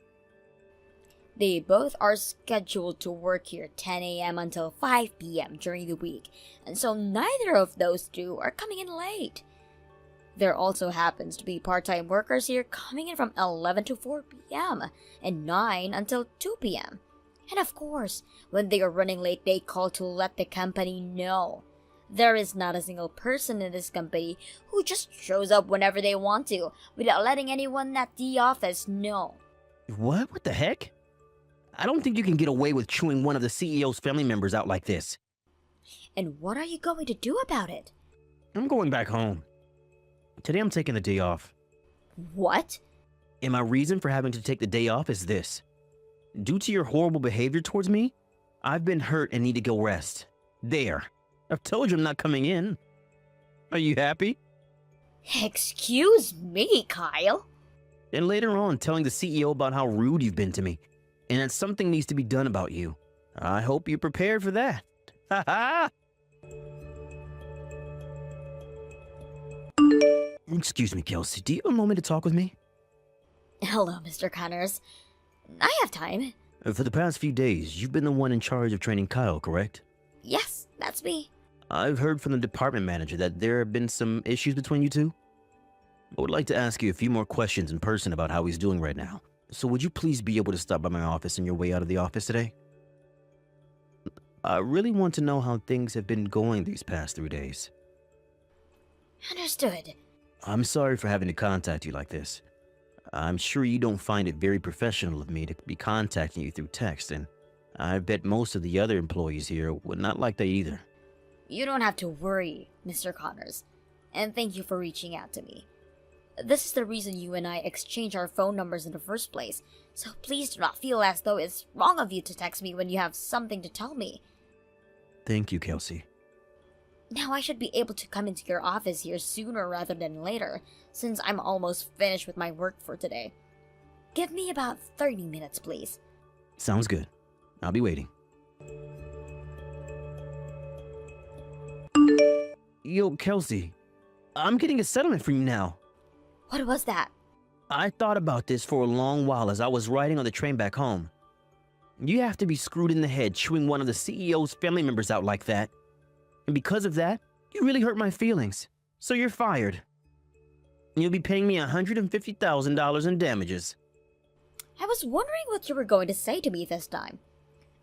They both are scheduled to work here 10 a.m. until 5 p.m. during the week, and so neither of those two are coming in late. There also happens to be part-time workers here coming in from 11 to 4 p.m. and 9 until 2 p.m. And of course, when they are running late, they call to let the company know. There is not a single person in this company who just shows up whenever they want to, without letting anyone at the office know. What? What the heck? I don't think you can get away with chewing one of the CEO's family members out like this. And what are you going to do about it? I'm going back home. Today I'm taking the day off. What? And my reason for having to take the day off is this. Due to your horrible behavior towards me, I've been hurt and need to go rest. There. I've told you I'm not coming in. Are you happy? Excuse me, Kyle. And later on, telling the CEO about how rude you've been to me, and that something needs to be done about you. I hope you're prepared for that. Ha ha! Excuse me, Kelsey. Do you have a moment to talk with me? Hello, Mr. Connors. I have time. For the past few days, you've been the one in charge of training Kyle, correct? Yes, that's me. I've heard from the department manager that there have been some issues between you two. I would like to ask you a few more questions in person about how he's doing right now. So would you please be able to stop by my office on your way out of the office today? I really want to know how things have been going these past 3 days. Understood. I'm sorry for having to contact you like this. I'm sure you don't find it very professional of me to be contacting you through text, and I bet most of the other employees here would not like that either. You don't have to worry, Mr. Connors. And thank you for reaching out to me. This is the reason you and I exchanged our phone numbers in the first place, so please do not feel as though it's wrong of you to text me when you have something to tell me. Thank you, Kelsey. Now I should be able to come into your office here sooner rather than later, since I'm almost finished with my work for today. Give me about 30 minutes, please. Sounds good. I'll be waiting. Yo, Kelsey, I'm getting a settlement for you now. What was that? I thought about this for a long while as I was riding on the train back home. You have to be screwed in the head chewing one of the CEO's family members out like that. And because of that, you really hurt my feelings. So you're fired. And you'll be paying me $150,000 in damages. I was wondering what you were going to say to me this time.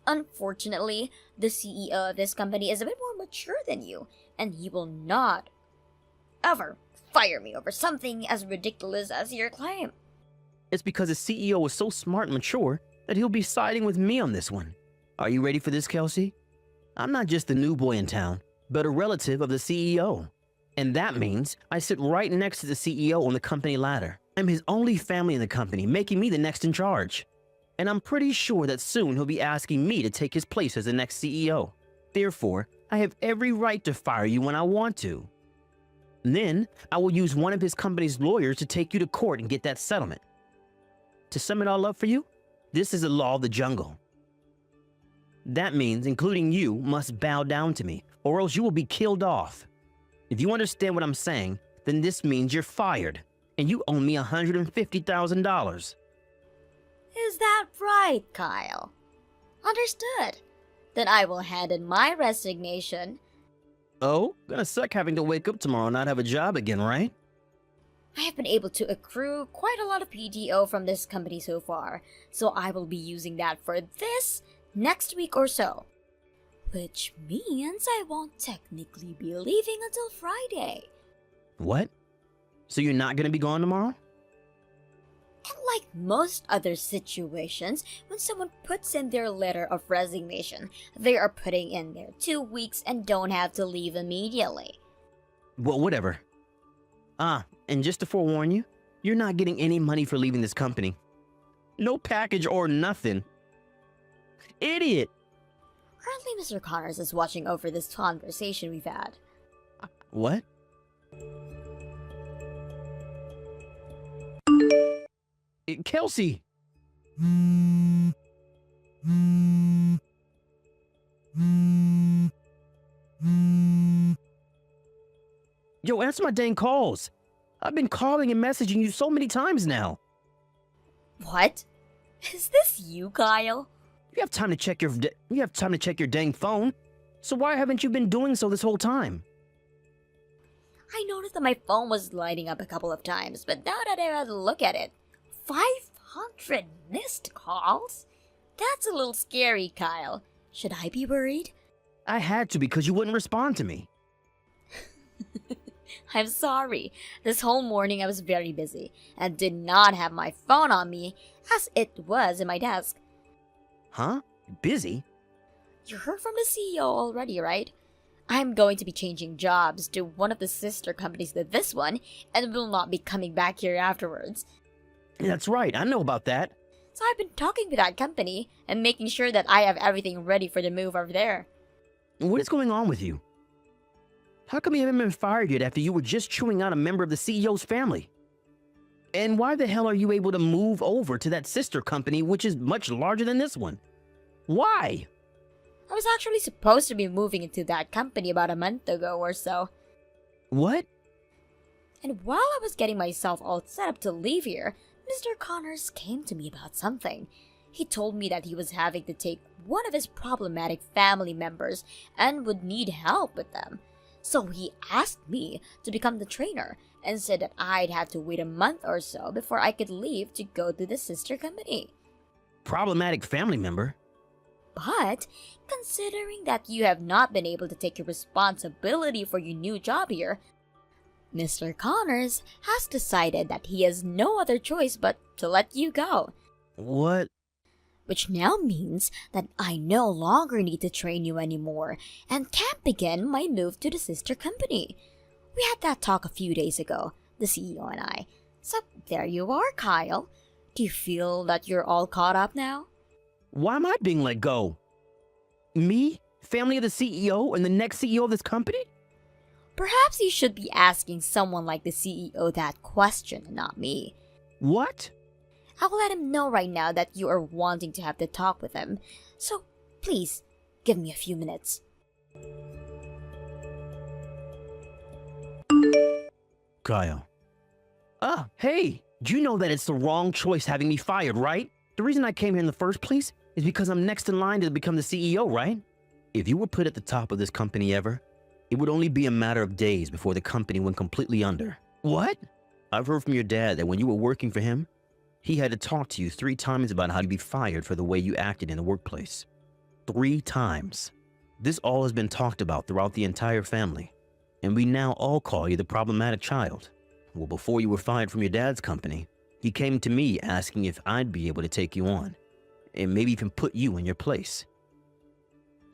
Unfortunately, the CEO of this company is a bit more mature than you, and he will not ever fire me over something as ridiculous as your claim. It's because the CEO is so smart and mature that he'll be siding with me on this one. Are you ready for this, Kelsey? I'm not just the new boy in town, but a relative of the CEO. And that means I sit right next to the CEO on the company ladder. I'm his only family in the company, making me the next in charge. And I'm pretty sure that soon he'll be asking me to take his place as the next CEO. Therefore, I have every right to fire you when I want to. And then, I will use one of his company's lawyers to take you to court and get that settlement. To sum it all up for you, this is the law of the jungle. That means, including you, must bow down to me, or else you will be killed off. If you understand what I'm saying, then this means you're fired, and you owe me $150,000. Is that right, Kyle? Understood. Then I will hand in my resignation. Oh, gonna suck having to wake up tomorrow and not have a job again, right? I have been able to accrue quite a lot of PTO from this company so far, so I will be using that for this next week or so. Which means I won't technically be leaving until Friday. What? So you're not gonna be gone tomorrow? Unlike most other situations, when someone puts in their letter of resignation, they are putting in their 2 weeks and don't have to leave immediately. Well, whatever. And just to forewarn you, you're not getting any money for leaving this company. No package or nothing. Idiot! Currently, Mr. Connors is watching over this conversation we've had. What? Kelsey! Yo, answer my dang calls. I've been calling and messaging you so many times now. What? Is this you, Kyle? You have time to check your dang phone. So why haven't you been doing so this whole time? I noticed that my phone was lighting up a couple of times, but now that I had a look at it, 500 missed calls? That's a little scary, Kyle. Should I be worried? I had to because you wouldn't respond to me. I'm sorry. This whole morning I was very busy and did not have my phone on me as it was in my desk. Huh? Busy? You heard from the CEO already, right? I'm going to be changing jobs to one of the sister companies to this one and will not be coming back here afterwards. That's right, I know about that. So I've been talking to that company and making sure that I have everything ready for the move over there. What is going on with you? How come you haven't been fired yet after you were just chewing out a member of the CEO's family? And why the hell are you able to move over to that sister company which is much larger than this one? Why? I was actually supposed to be moving into that company about a month ago or so. What? And while I was getting myself all set up to leave here, Mr. Connors came to me about something. He told me that he was having to take one of his problematic family members and would need help with them. So he asked me to become the trainer and said that I'd have to wait a month or so before I could leave to go to the sister company. Problematic family member? But considering that you have not been able to take your responsibility for your new job here, Mr. Connors has decided that he has no other choice but to let you go. What? Which now means that I no longer need to train you anymore and can begin my move to the sister company. We had that talk a few days ago, the CEO and I. So there you are, Kyle. Do you feel that you're all caught up now? Why am I being let go? Me? Family of the CEO and the next CEO of this company? Perhaps you should be asking someone like the CEO that question, not me. What? I'll let him know right now that you are wanting to have the talk with him. So, please, give me a few minutes. Kyle. Hey, you know that it's the wrong choice having me fired, right? The reason I came here in the first place is because I'm next in line to become the CEO, right? If you were put at the top of this company ever, it would only be a matter of days before the company went completely under. What? I've heard from your dad that when you were working for him, he had to talk to you 3 times about how to be fired for the way you acted in the workplace. 3 times. This all has been talked about throughout the entire family, and we now all call you the problematic child. Well, before you were fired from your dad's company, he came to me asking if I'd be able to take you on, and maybe even put you in your place.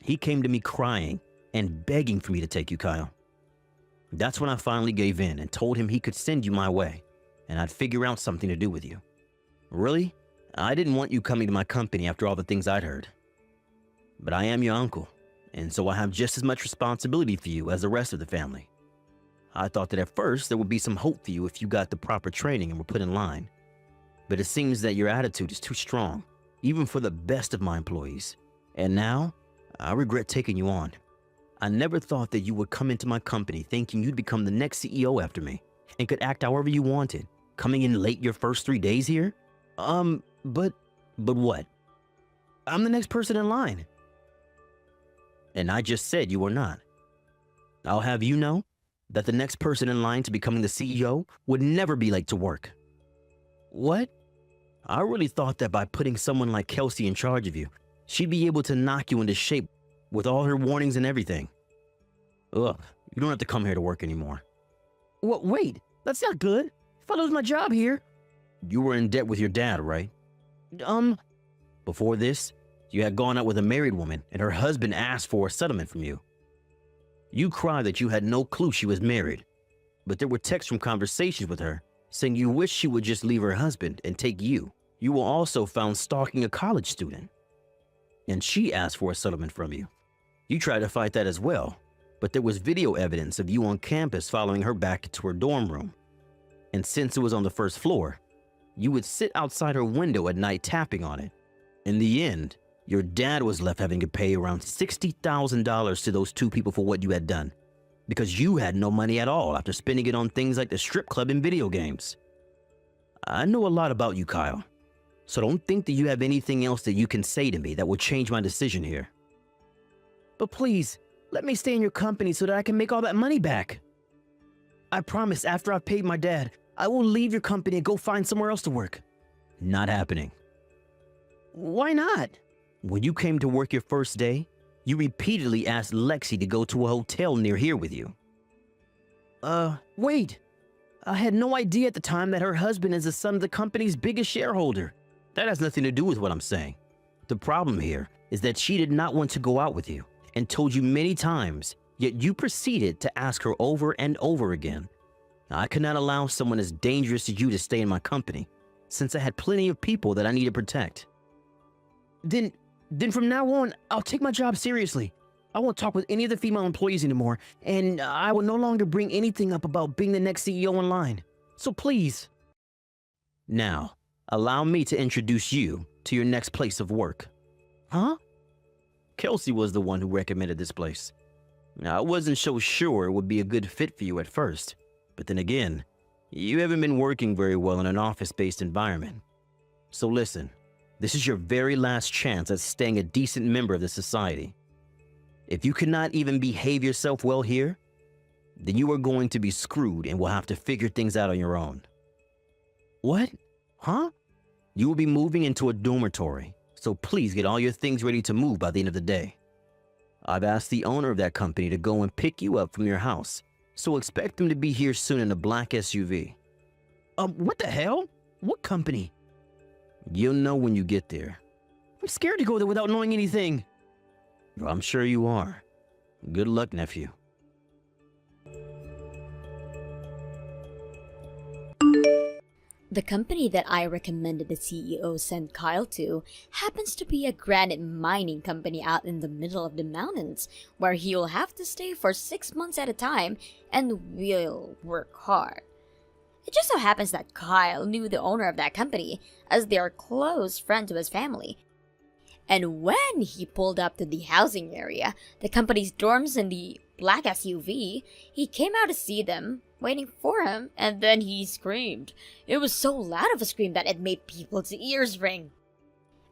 He came to me crying and begging for me to take you, Kyle. That's when I finally gave in and told him he could send you my way, and I'd figure out something to do with you. Really? I didn't want you coming to my company after all the things I'd heard. But I am your uncle, and so I have just as much responsibility for you as the rest of the family. I thought that at first there would be some hope for you if you got the proper training and were put in line. But it seems that your attitude is too strong, even for the best of my employees. And now, I regret taking you on. I never thought that you would come into my company thinking you'd become the next CEO after me, and could act however you wanted, coming in late your first 3 days here. But what? I'm the next person in line. And I just said you were not. I'll have you know that the next person in line to becoming the CEO would never be late to work. What? I really thought that by putting someone like Kelsey in charge of you, she'd be able to knock you into shape with all her warnings and everything. Ugh, you don't have to come here to work anymore. What? Wait, that's not good. If I lose my job here. You were in debt with your dad, right? Before this, you had gone out with a married woman and her husband asked for a settlement from you. You cried that you had no clue she was married, but there were texts from conversations with her saying you wish she would just leave her husband and take you. You were also found stalking a college student, and she asked for a settlement from you. You tried to fight that as well, but there was video evidence of you on campus following her back to her dorm room. And since it was on the first floor, You would sit outside her window at night tapping on it. In the end, your dad was left having to pay around $60,000 to those two people for what you had done, because you had no money at all after spending it on things like the strip club and video games. I know a lot about you, Kyle, so don't think that you have anything else that you can say to me that will change my decision here. But please, let me stay in your company so that I can make all that money back. I promise after I've paid my dad, I will leave your company and go find somewhere else to work. Not happening. Why not? When you came to work your first day, you repeatedly asked Lexi to go to a hotel near here with you. Wait. I had no idea at the time that her husband is the son of the company's biggest shareholder. That has nothing to do with what I'm saying. The problem here is that she did not want to go out with you and told you many times, yet you proceeded to ask her over and over again. I could not allow someone as dangerous as you to stay in my company, since I had plenty of people that I need to protect. Then from now on, I'll take my job seriously. I won't talk with any of the female employees anymore, and I will no longer bring anything up about being the next CEO in line. So please. Now, allow me to introduce you to your next place of work. Huh? Kelsey was the one who recommended this place. Now, I wasn't so sure it would be a good fit for you at first, but then again, you haven't been working very well in an office-based environment. So listen, this is your very last chance at staying a decent member of the society. If you cannot even behave yourself well here, then you are going to be screwed and will have to figure things out on your own. What? Huh? You will be moving into a dormitory, so please get all your things ready to move by the end of the day. I've asked the owner of that company to go and pick you up from your house, so expect them to be here soon in a black SUV. What the hell? What company? You'll know when you get there. I'm scared to go there without knowing anything. I'm sure you are. Good luck, nephew. The company that I recommended the CEO send Kyle to happens to be a granite mining company out in the middle of the mountains, where he'll have to stay for 6 months at a time and will work hard. It just so happens that Kyle knew the owner of that company, as they are close friends to his family. And when he pulled up to the housing area, the company's dorms in the black SUV, he came out to see them, waiting for him, and then he screamed. It was so loud of a scream that it made people's ears ring.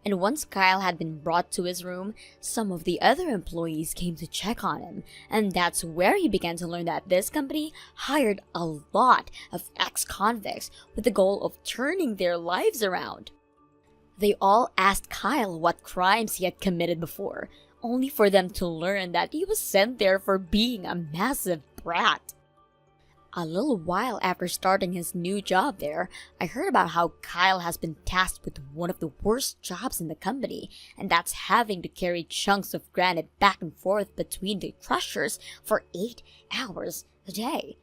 And once Kyle had been brought to his room, some of the other employees came to check on him, and that's where he began to learn that this company hired a lot of ex-convicts with the goal of turning their lives around. They all asked Kyle what crimes he had committed before, only for them to learn that he was sent there for being a massive brat. A little while after starting his new job there, I heard about how Kyle has been tasked with one of the worst jobs in the company, and that's having to carry chunks of granite back and forth between the crushers for 8 hours a day.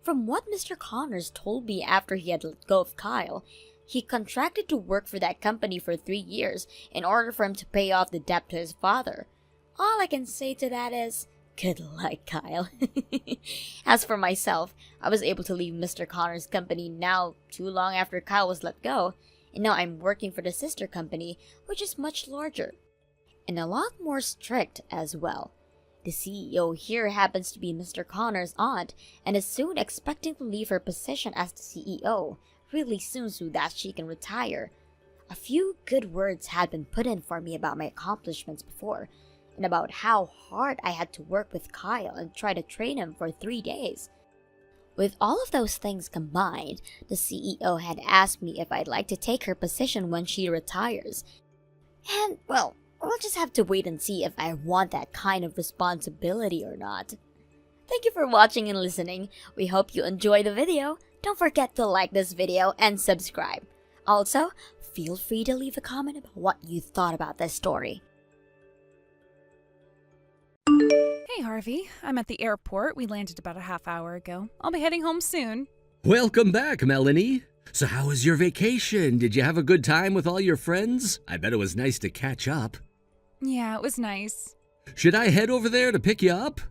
From what Mr. Connors told me after he had let go of Kyle, he contracted to work for that company for 3 years in order for him to pay off the debt to his father. All I can say to that is, good luck, Kyle. As for myself, I was able to leave Mr. Connor's company now too long after Kyle was let go, and now I'm working for the sister company, which is much larger and a lot more strict as well. The CEO here happens to be Mr. Connor's aunt and is soon expecting to leave her position as the CEO really soon so that she can retire. A few good words had been put in for me about my accomplishments before, and about how hard I had to work with Kyle and try to train him for 3 days. With all of those things combined, the CEO had asked me if I'd like to take her position when she retires. And, well, we'll just have to wait and see if I want that kind of responsibility or not. Thank you for watching and listening. We hope you enjoyed the video. Don't forget to like this video and subscribe. Also, feel free to leave a comment about what you thought about this story. Hey, Harvey. I'm at the airport. We landed about a half hour ago. I'll be heading home soon. Welcome back, Melanie. So how was your vacation? Did you have a good time with all your friends? I bet it was nice to catch up. Yeah, it was nice. Should I head over there to pick you up?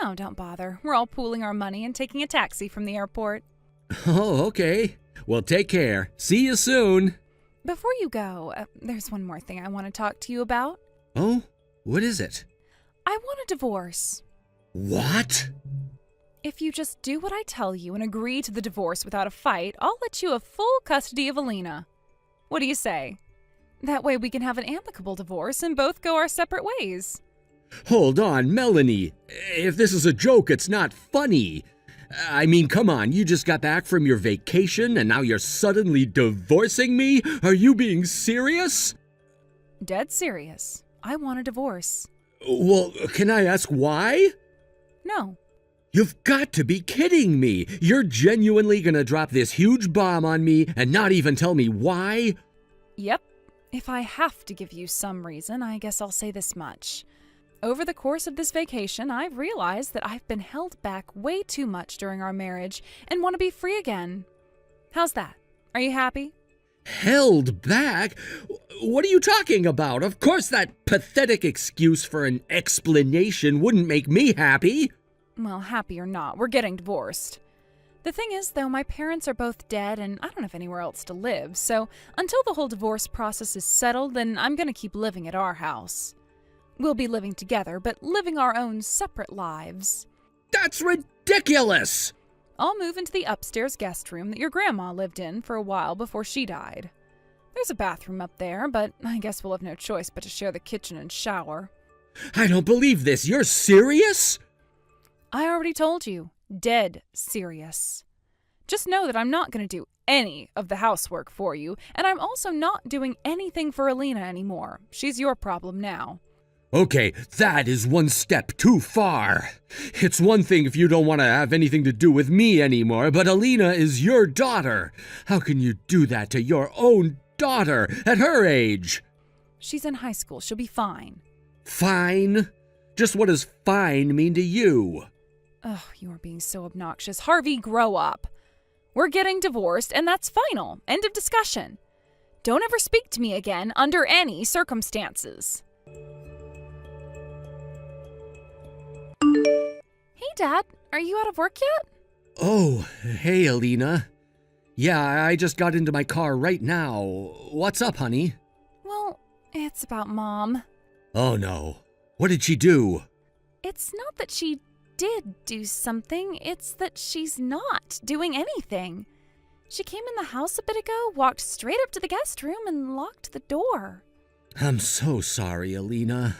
No, don't bother. We're all pooling our money and taking a taxi from the airport. Oh, okay. Well, take care. See you soon. Before you go, there's one more thing I want to talk to you about. Oh, what is it? I want a divorce. What? If you just do what I tell you and agree to the divorce without a fight, I'll let you have full custody of Alina. What do you say? That way we can have an amicable divorce and both go our separate ways. Hold on, Melanie. If this is a joke, it's not funny. I mean, come on, you just got back from your vacation and now you're suddenly divorcing me? Are you being serious? Dead serious. I want a divorce. Well, can I ask why? No. You've got to be kidding me. You're genuinely gonna drop this huge bomb on me and not even tell me why? Yep. If I have to give you some reason, I guess I'll say this much. Over the course of this vacation, I've realized that I've been held back way too much during our marriage and want to be free again. How's that? Are you happy? Held back? What are you talking about? Of course that pathetic excuse for an explanation wouldn't make me happy. Well, happy or not, we're getting divorced. The thing is, though, my parents are both dead and I don't have anywhere else to live, so until the whole divorce process is settled, then I'm gonna keep living at our house. We'll be living together, but living our own separate lives. That's ridiculous! I'll move into the upstairs guest room that your grandma lived in for a while before she died. There's a bathroom up there, but I guess we'll have no choice but to share the kitchen and shower. I don't believe this. You're serious? I already told you. Dead serious. Just know that I'm not going to do any of the housework for you, and I'm also not doing anything for Alina anymore. She's your problem now. Okay, that is one step too far. It's one thing if you don't want to have anything to do with me anymore, but Alina is your daughter. How can you do that to your own daughter at her age? She's in high school. She'll be fine. Fine? Just what does fine mean to you? Ugh, you are being so obnoxious. Harvey, grow up. We're getting divorced, and that's final. End of discussion. Don't ever speak to me again under any circumstances. Hey, Dad. Are you out of work yet? Oh, hey, Alina. Yeah, I just got into my car right now. What's up, honey? Well, it's about Mom. Oh, no. What did she do? It's not that she did do something, it's that she's not doing anything. She came in the house a bit ago, walked straight up to the guest room, and locked the door. I'm so sorry, Alina.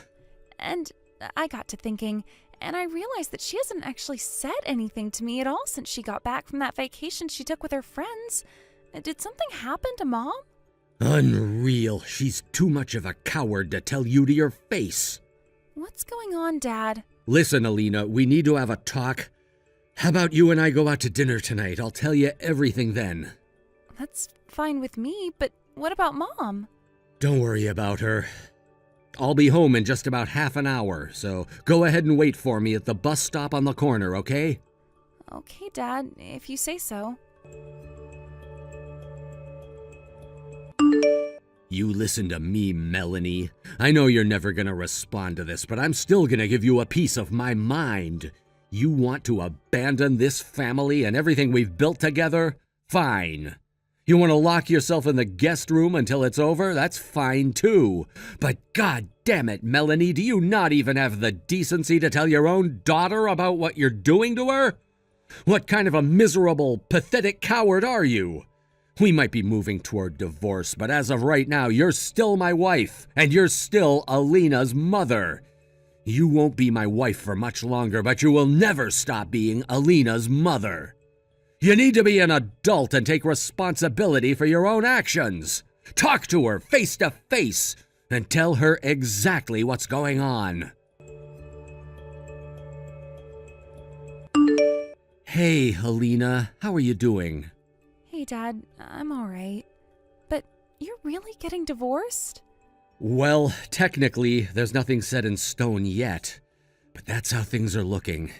And I got to thinking, and I realized that she hasn't actually said anything to me at all since she got back from that vacation she took with her friends. Did something happen to Mom? Unreal. She's too much of a coward to tell you to your face. What's going on, Dad? Listen, Alina, we need to have a talk. How about you and I go out to dinner tonight? I'll tell you everything then. That's fine with me, but what about Mom? Don't worry about her. I'll be home in just about half an hour, so go ahead and wait for me at the bus stop on the corner, okay? Okay, Dad, if you say so. You listen to me, Melanie. I know you're never gonna respond to this, but I'm still gonna give you a piece of my mind. You want to abandon this family and everything we've built together? Fine. You want to lock yourself in the guest room until it's over? That's fine too. But god damn it, Melanie, do you not even have the decency to tell your own daughter about what you're doing to her? What kind of a miserable, pathetic coward are you? We might be moving toward divorce, but as of right now, you're still my wife, and you're still Alina's mother. You won't be my wife for much longer, but you will never stop being Alina's mother. You need to be an adult and take responsibility for your own actions. Talk to her face to face and tell her exactly what's going on. Hey, Alina, how are you doing? Hey, Dad, I'm alright. But you're really getting divorced? Well, technically, there's nothing set in stone yet, but that's how things are looking.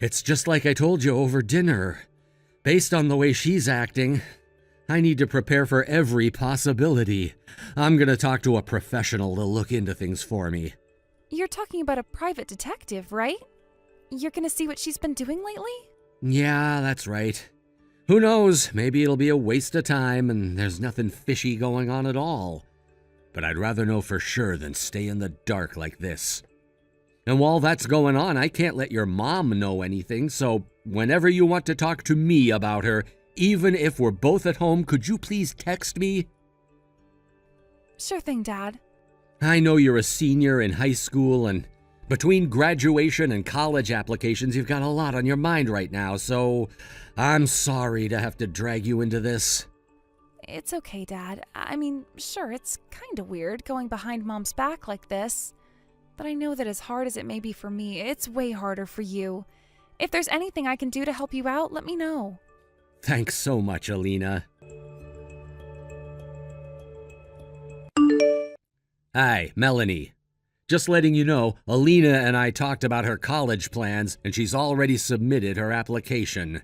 It's just like I told you over dinner. Based on the way she's acting, I need to prepare for every possibility. I'm gonna talk to a professional to look into things for me. You're talking about a private detective, right? You're gonna see what she's been doing lately? Yeah, that's right. Who knows, maybe it'll be a waste of time and there's nothing fishy going on at all. But I'd rather know for sure than stay in the dark like this. And while that's going on, I can't let your mom know anything, so whenever you want to talk to me about her, even if we're both at home, could you please text me? Sure thing, Dad. I know you're a senior in high school, and between graduation and college applications, you've got a lot on your mind right now, so I'm sorry to have to drag you into this. It's okay, Dad. I mean, sure, it's kinda weird going behind Mom's back like this. But I know that as hard as it may be for me, it's way harder for you. If there's anything I can do to help you out, let me know. Thanks so much, Alina. Hi, Melanie. Just letting you know, Alina and I talked about her college plans, and she's already submitted her application.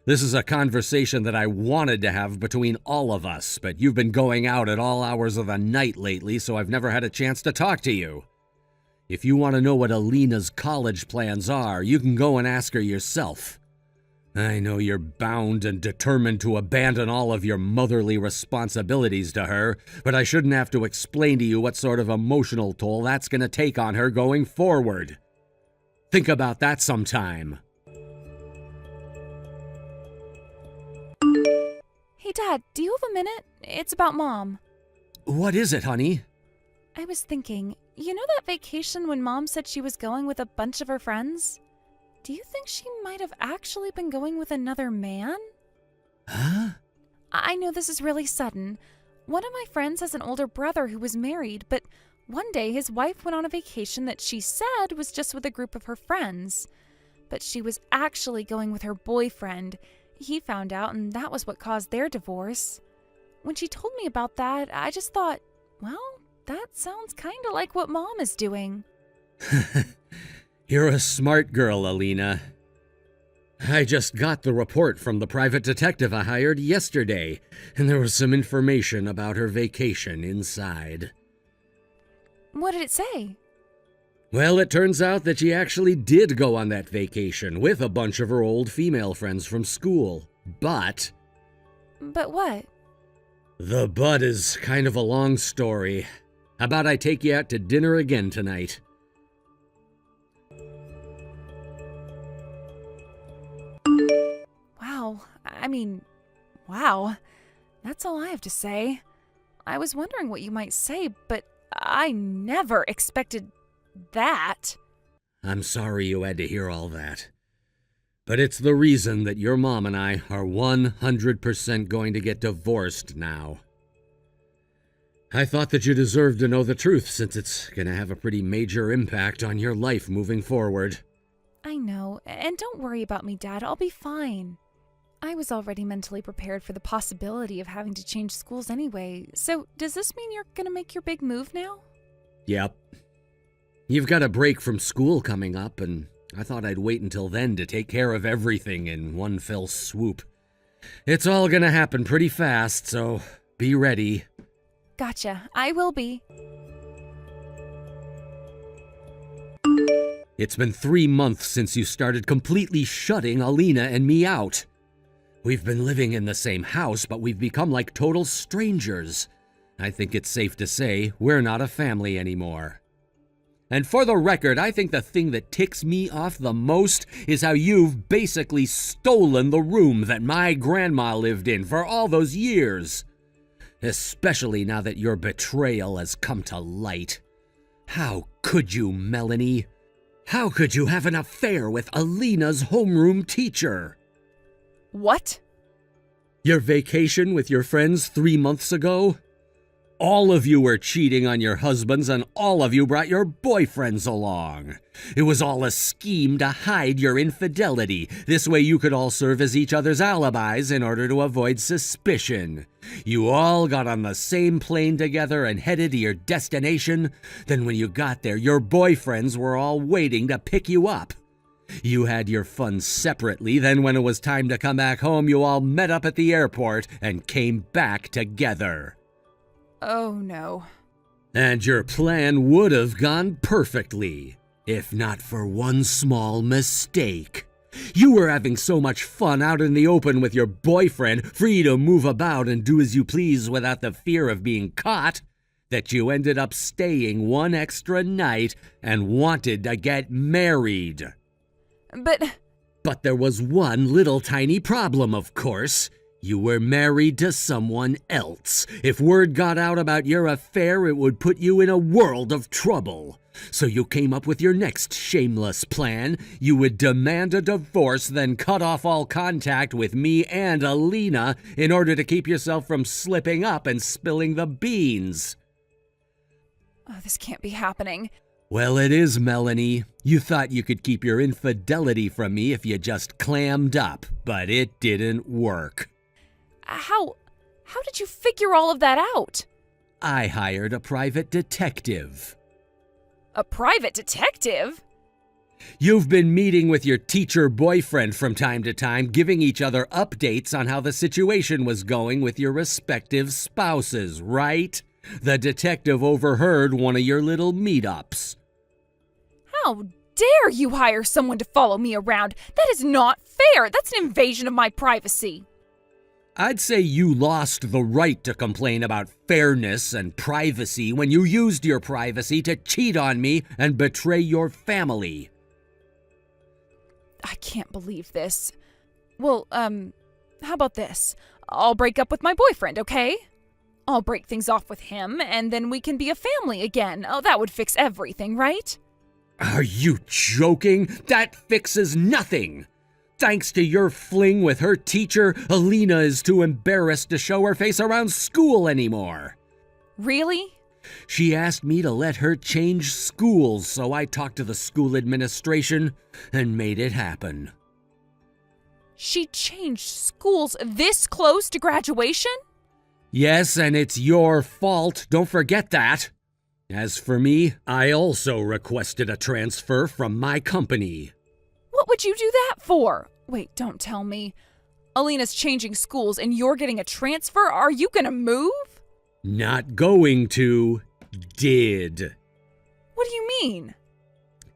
This is a conversation that I wanted to have between all of us, but you've been going out at all hours of the night lately, so I've never had a chance to talk to you. If you want to know what Alina's college plans are, you can go and ask her yourself. I know you're bound and determined to abandon all of your motherly responsibilities to her, but I shouldn't have to explain to you what sort of emotional toll that's going to take on her going forward. Think about that sometime. Hey, Dad, do you have a minute? It's about Mom. What is it, honey? I was thinking, you know that vacation when Mom said she was going with a bunch of her friends? Do you think she might have actually been going with another man? Huh? I know this is really sudden. One of my friends has an older brother who was married, but one day his wife went on a vacation that she said was just with a group of her friends. But she was actually going with her boyfriend. He found out, and that was what caused their divorce. When she told me about that, I just thought, well, that sounds kind of like what Mom is doing. You're a smart girl, Alina. I just got the report from the private detective I hired yesterday, and there was some information about her vacation inside. What did it say? Well, it turns out that she actually did go on that vacation with a bunch of her old female friends from school. But what? the but is kind of a long story. How about I take you out to dinner again tonight? Wow. That's all I have to say. I was wondering what you might say, but I never expected that. I'm sorry you had to hear all that. But it's the reason that your mom and I are 100% going to get divorced now. I thought that you deserved to know the truth since it's going to have a pretty major impact on your life moving forward. I know, and don't worry about me, Dad. I'll be fine. I was already mentally prepared for the possibility of having to change schools anyway, so does this mean you're gonna make your big move now? Yep. You've got a break from school coming up, and I thought I'd wait until then to take care of everything in one fell swoop. It's all gonna happen pretty fast, so be ready. Gotcha. I will be. It's been 3 months since you started completely shutting Alina and me out. We've been living in the same house, but we've become like total strangers. I think it's safe to say we're not a family anymore. And for the record, I think the thing that ticks me off the most is how you've basically stolen the room that my grandma lived in for all those years. Especially now that your betrayal has come to light. How could you, Melanie? How could you have an affair with Alina's homeroom teacher? What? Your vacation with your friends 3 months ago? All of you were cheating on your husbands and all of you brought your boyfriends along. It was all a scheme to hide your infidelity. This way you could all serve as each other's alibis in order to avoid suspicion. You all got on the same plane together and headed to your destination. Then when you got there, your boyfriends were all waiting to pick you up. You had your fun separately, then when it was time to come back home, you all met up at the airport and came back together. Oh no. And your plan would have gone perfectly, if not for one small mistake. You were having so much fun out in the open with your boyfriend, free to move about and do as you please without the fear of being caught, that you ended up staying one extra night and wanted to get married. But there was one little tiny problem, of course. You were married to someone else. If word got out about your affair, it would put you in a world of trouble. So you came up with your next shameless plan. You would demand a divorce, then cut off all contact with me and Alina in order to keep yourself from slipping up and spilling the beans. Oh, this can't be happening. Well, it is, Melanie. You thought you could keep your infidelity from me if you just clammed up, but it didn't work. How did you figure all of that out? I hired a private detective. A private detective? You've been meeting with your teacher boyfriend from time to time, giving each other updates on how the situation was going with your respective spouses, right? The detective overheard one of your little meetups. How dare you hire someone to follow me around? That is not fair. That's an invasion of my privacy. I'd say you lost the right to complain about fairness and privacy when you used your privacy to cheat on me and betray your family. I can't believe this. Well, how about this? I'll break up with my boyfriend, okay? I'll break things off with him, and then we can be a family again. Oh, that would fix everything, right? Are you joking? That fixes nothing. Thanks to your fling with her teacher, Alina is too embarrassed to show her face around school anymore. Really? She asked me to let her change schools, so I talked to the school administration and made it happen. She changed schools this close to graduation? Yes, and it's your fault. Don't forget that. As for me, I also requested a transfer from my company. What would you do that for? Wait, don't tell me. Alina's changing schools and you're getting a transfer? Are you gonna move? Not going to. Did. What do you mean?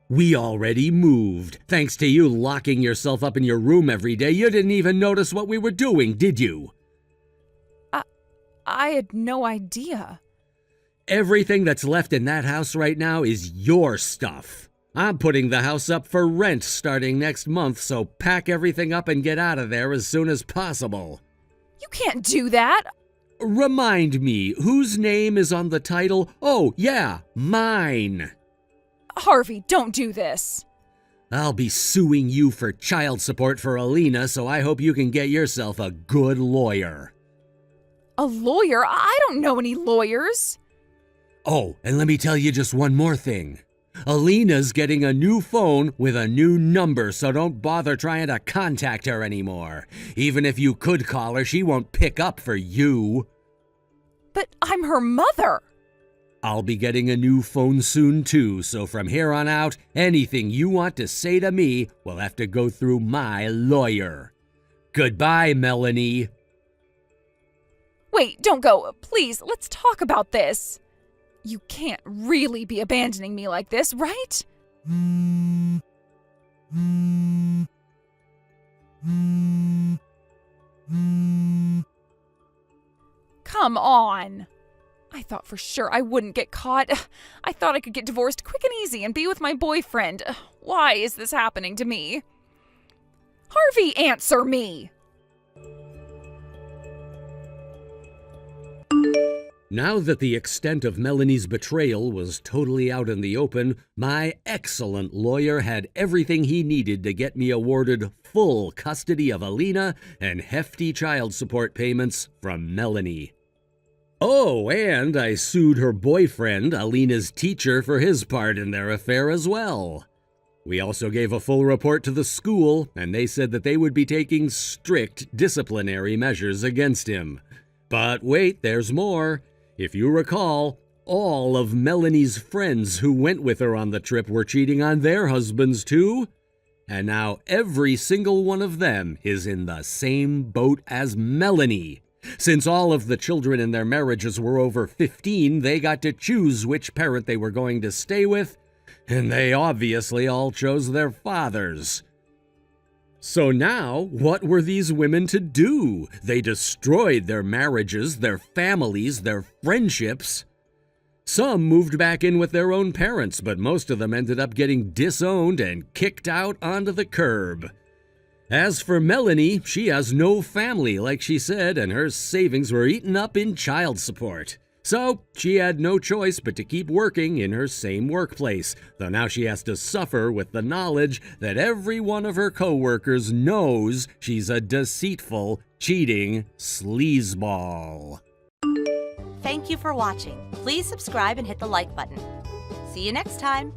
We already moved. Thanks to you locking yourself up in your room every day, you didn't even notice what we were doing, did you? I had no idea. Everything that's left in that house right now is your stuff. I'm putting the house up for rent starting next month, so pack everything up and get out of there as soon as possible. You can't do that. Remind me, whose name is on the title? Oh, yeah, mine. Harvey, don't do this. I'll be suing you for child support for Alina, so I hope you can get yourself a good lawyer. A lawyer? I don't know any lawyers. Oh, and let me tell you just one more thing. Alina's getting a new phone with a new number, so don't bother trying to contact her anymore. Even if you could call her, she won't pick up for you. But I'm her mother. I'll be getting a new phone soon too, so from here on out, anything you want to say to me will have to go through my lawyer. Goodbye, Melanie. Wait, don't go. Please, let's talk about this. You can't really be abandoning me like this, right? Come on. I thought for sure I wouldn't get caught. I thought I could get divorced quick and easy and be with my boyfriend. Why is this happening to me? Harvey, answer me! Now that the extent of Melanie's betrayal was totally out in the open, my excellent lawyer had everything he needed to get me awarded full custody of Alina and hefty child support payments from Melanie. Oh, and I sued her boyfriend, Alina's teacher, for his part in their affair as well. We also gave a full report to the school, and they said that they would be taking strict disciplinary measures against him. But wait, there's more. If you recall, all of Melanie's friends who went with her on the trip were cheating on their husbands too. And now every single one of them is in the same boat as Melanie. Since all of the children in their marriages were over 15, they got to choose which parent they were going to stay with, and they obviously all chose their fathers. So now, what were these women to do? They destroyed their marriages, their families, their friendships. Some moved back in with their own parents, but most of them ended up getting disowned and kicked out onto the curb. As for Melanie, she has no family, like she said, and her savings were eaten up in child support. So she had no choice but to keep working in her same workplace, though now she has to suffer with the knowledge that every one of her coworkers knows she's a deceitful, cheating sleazeball. Thank you for watching. Please subscribe and hit the like button. See you next time.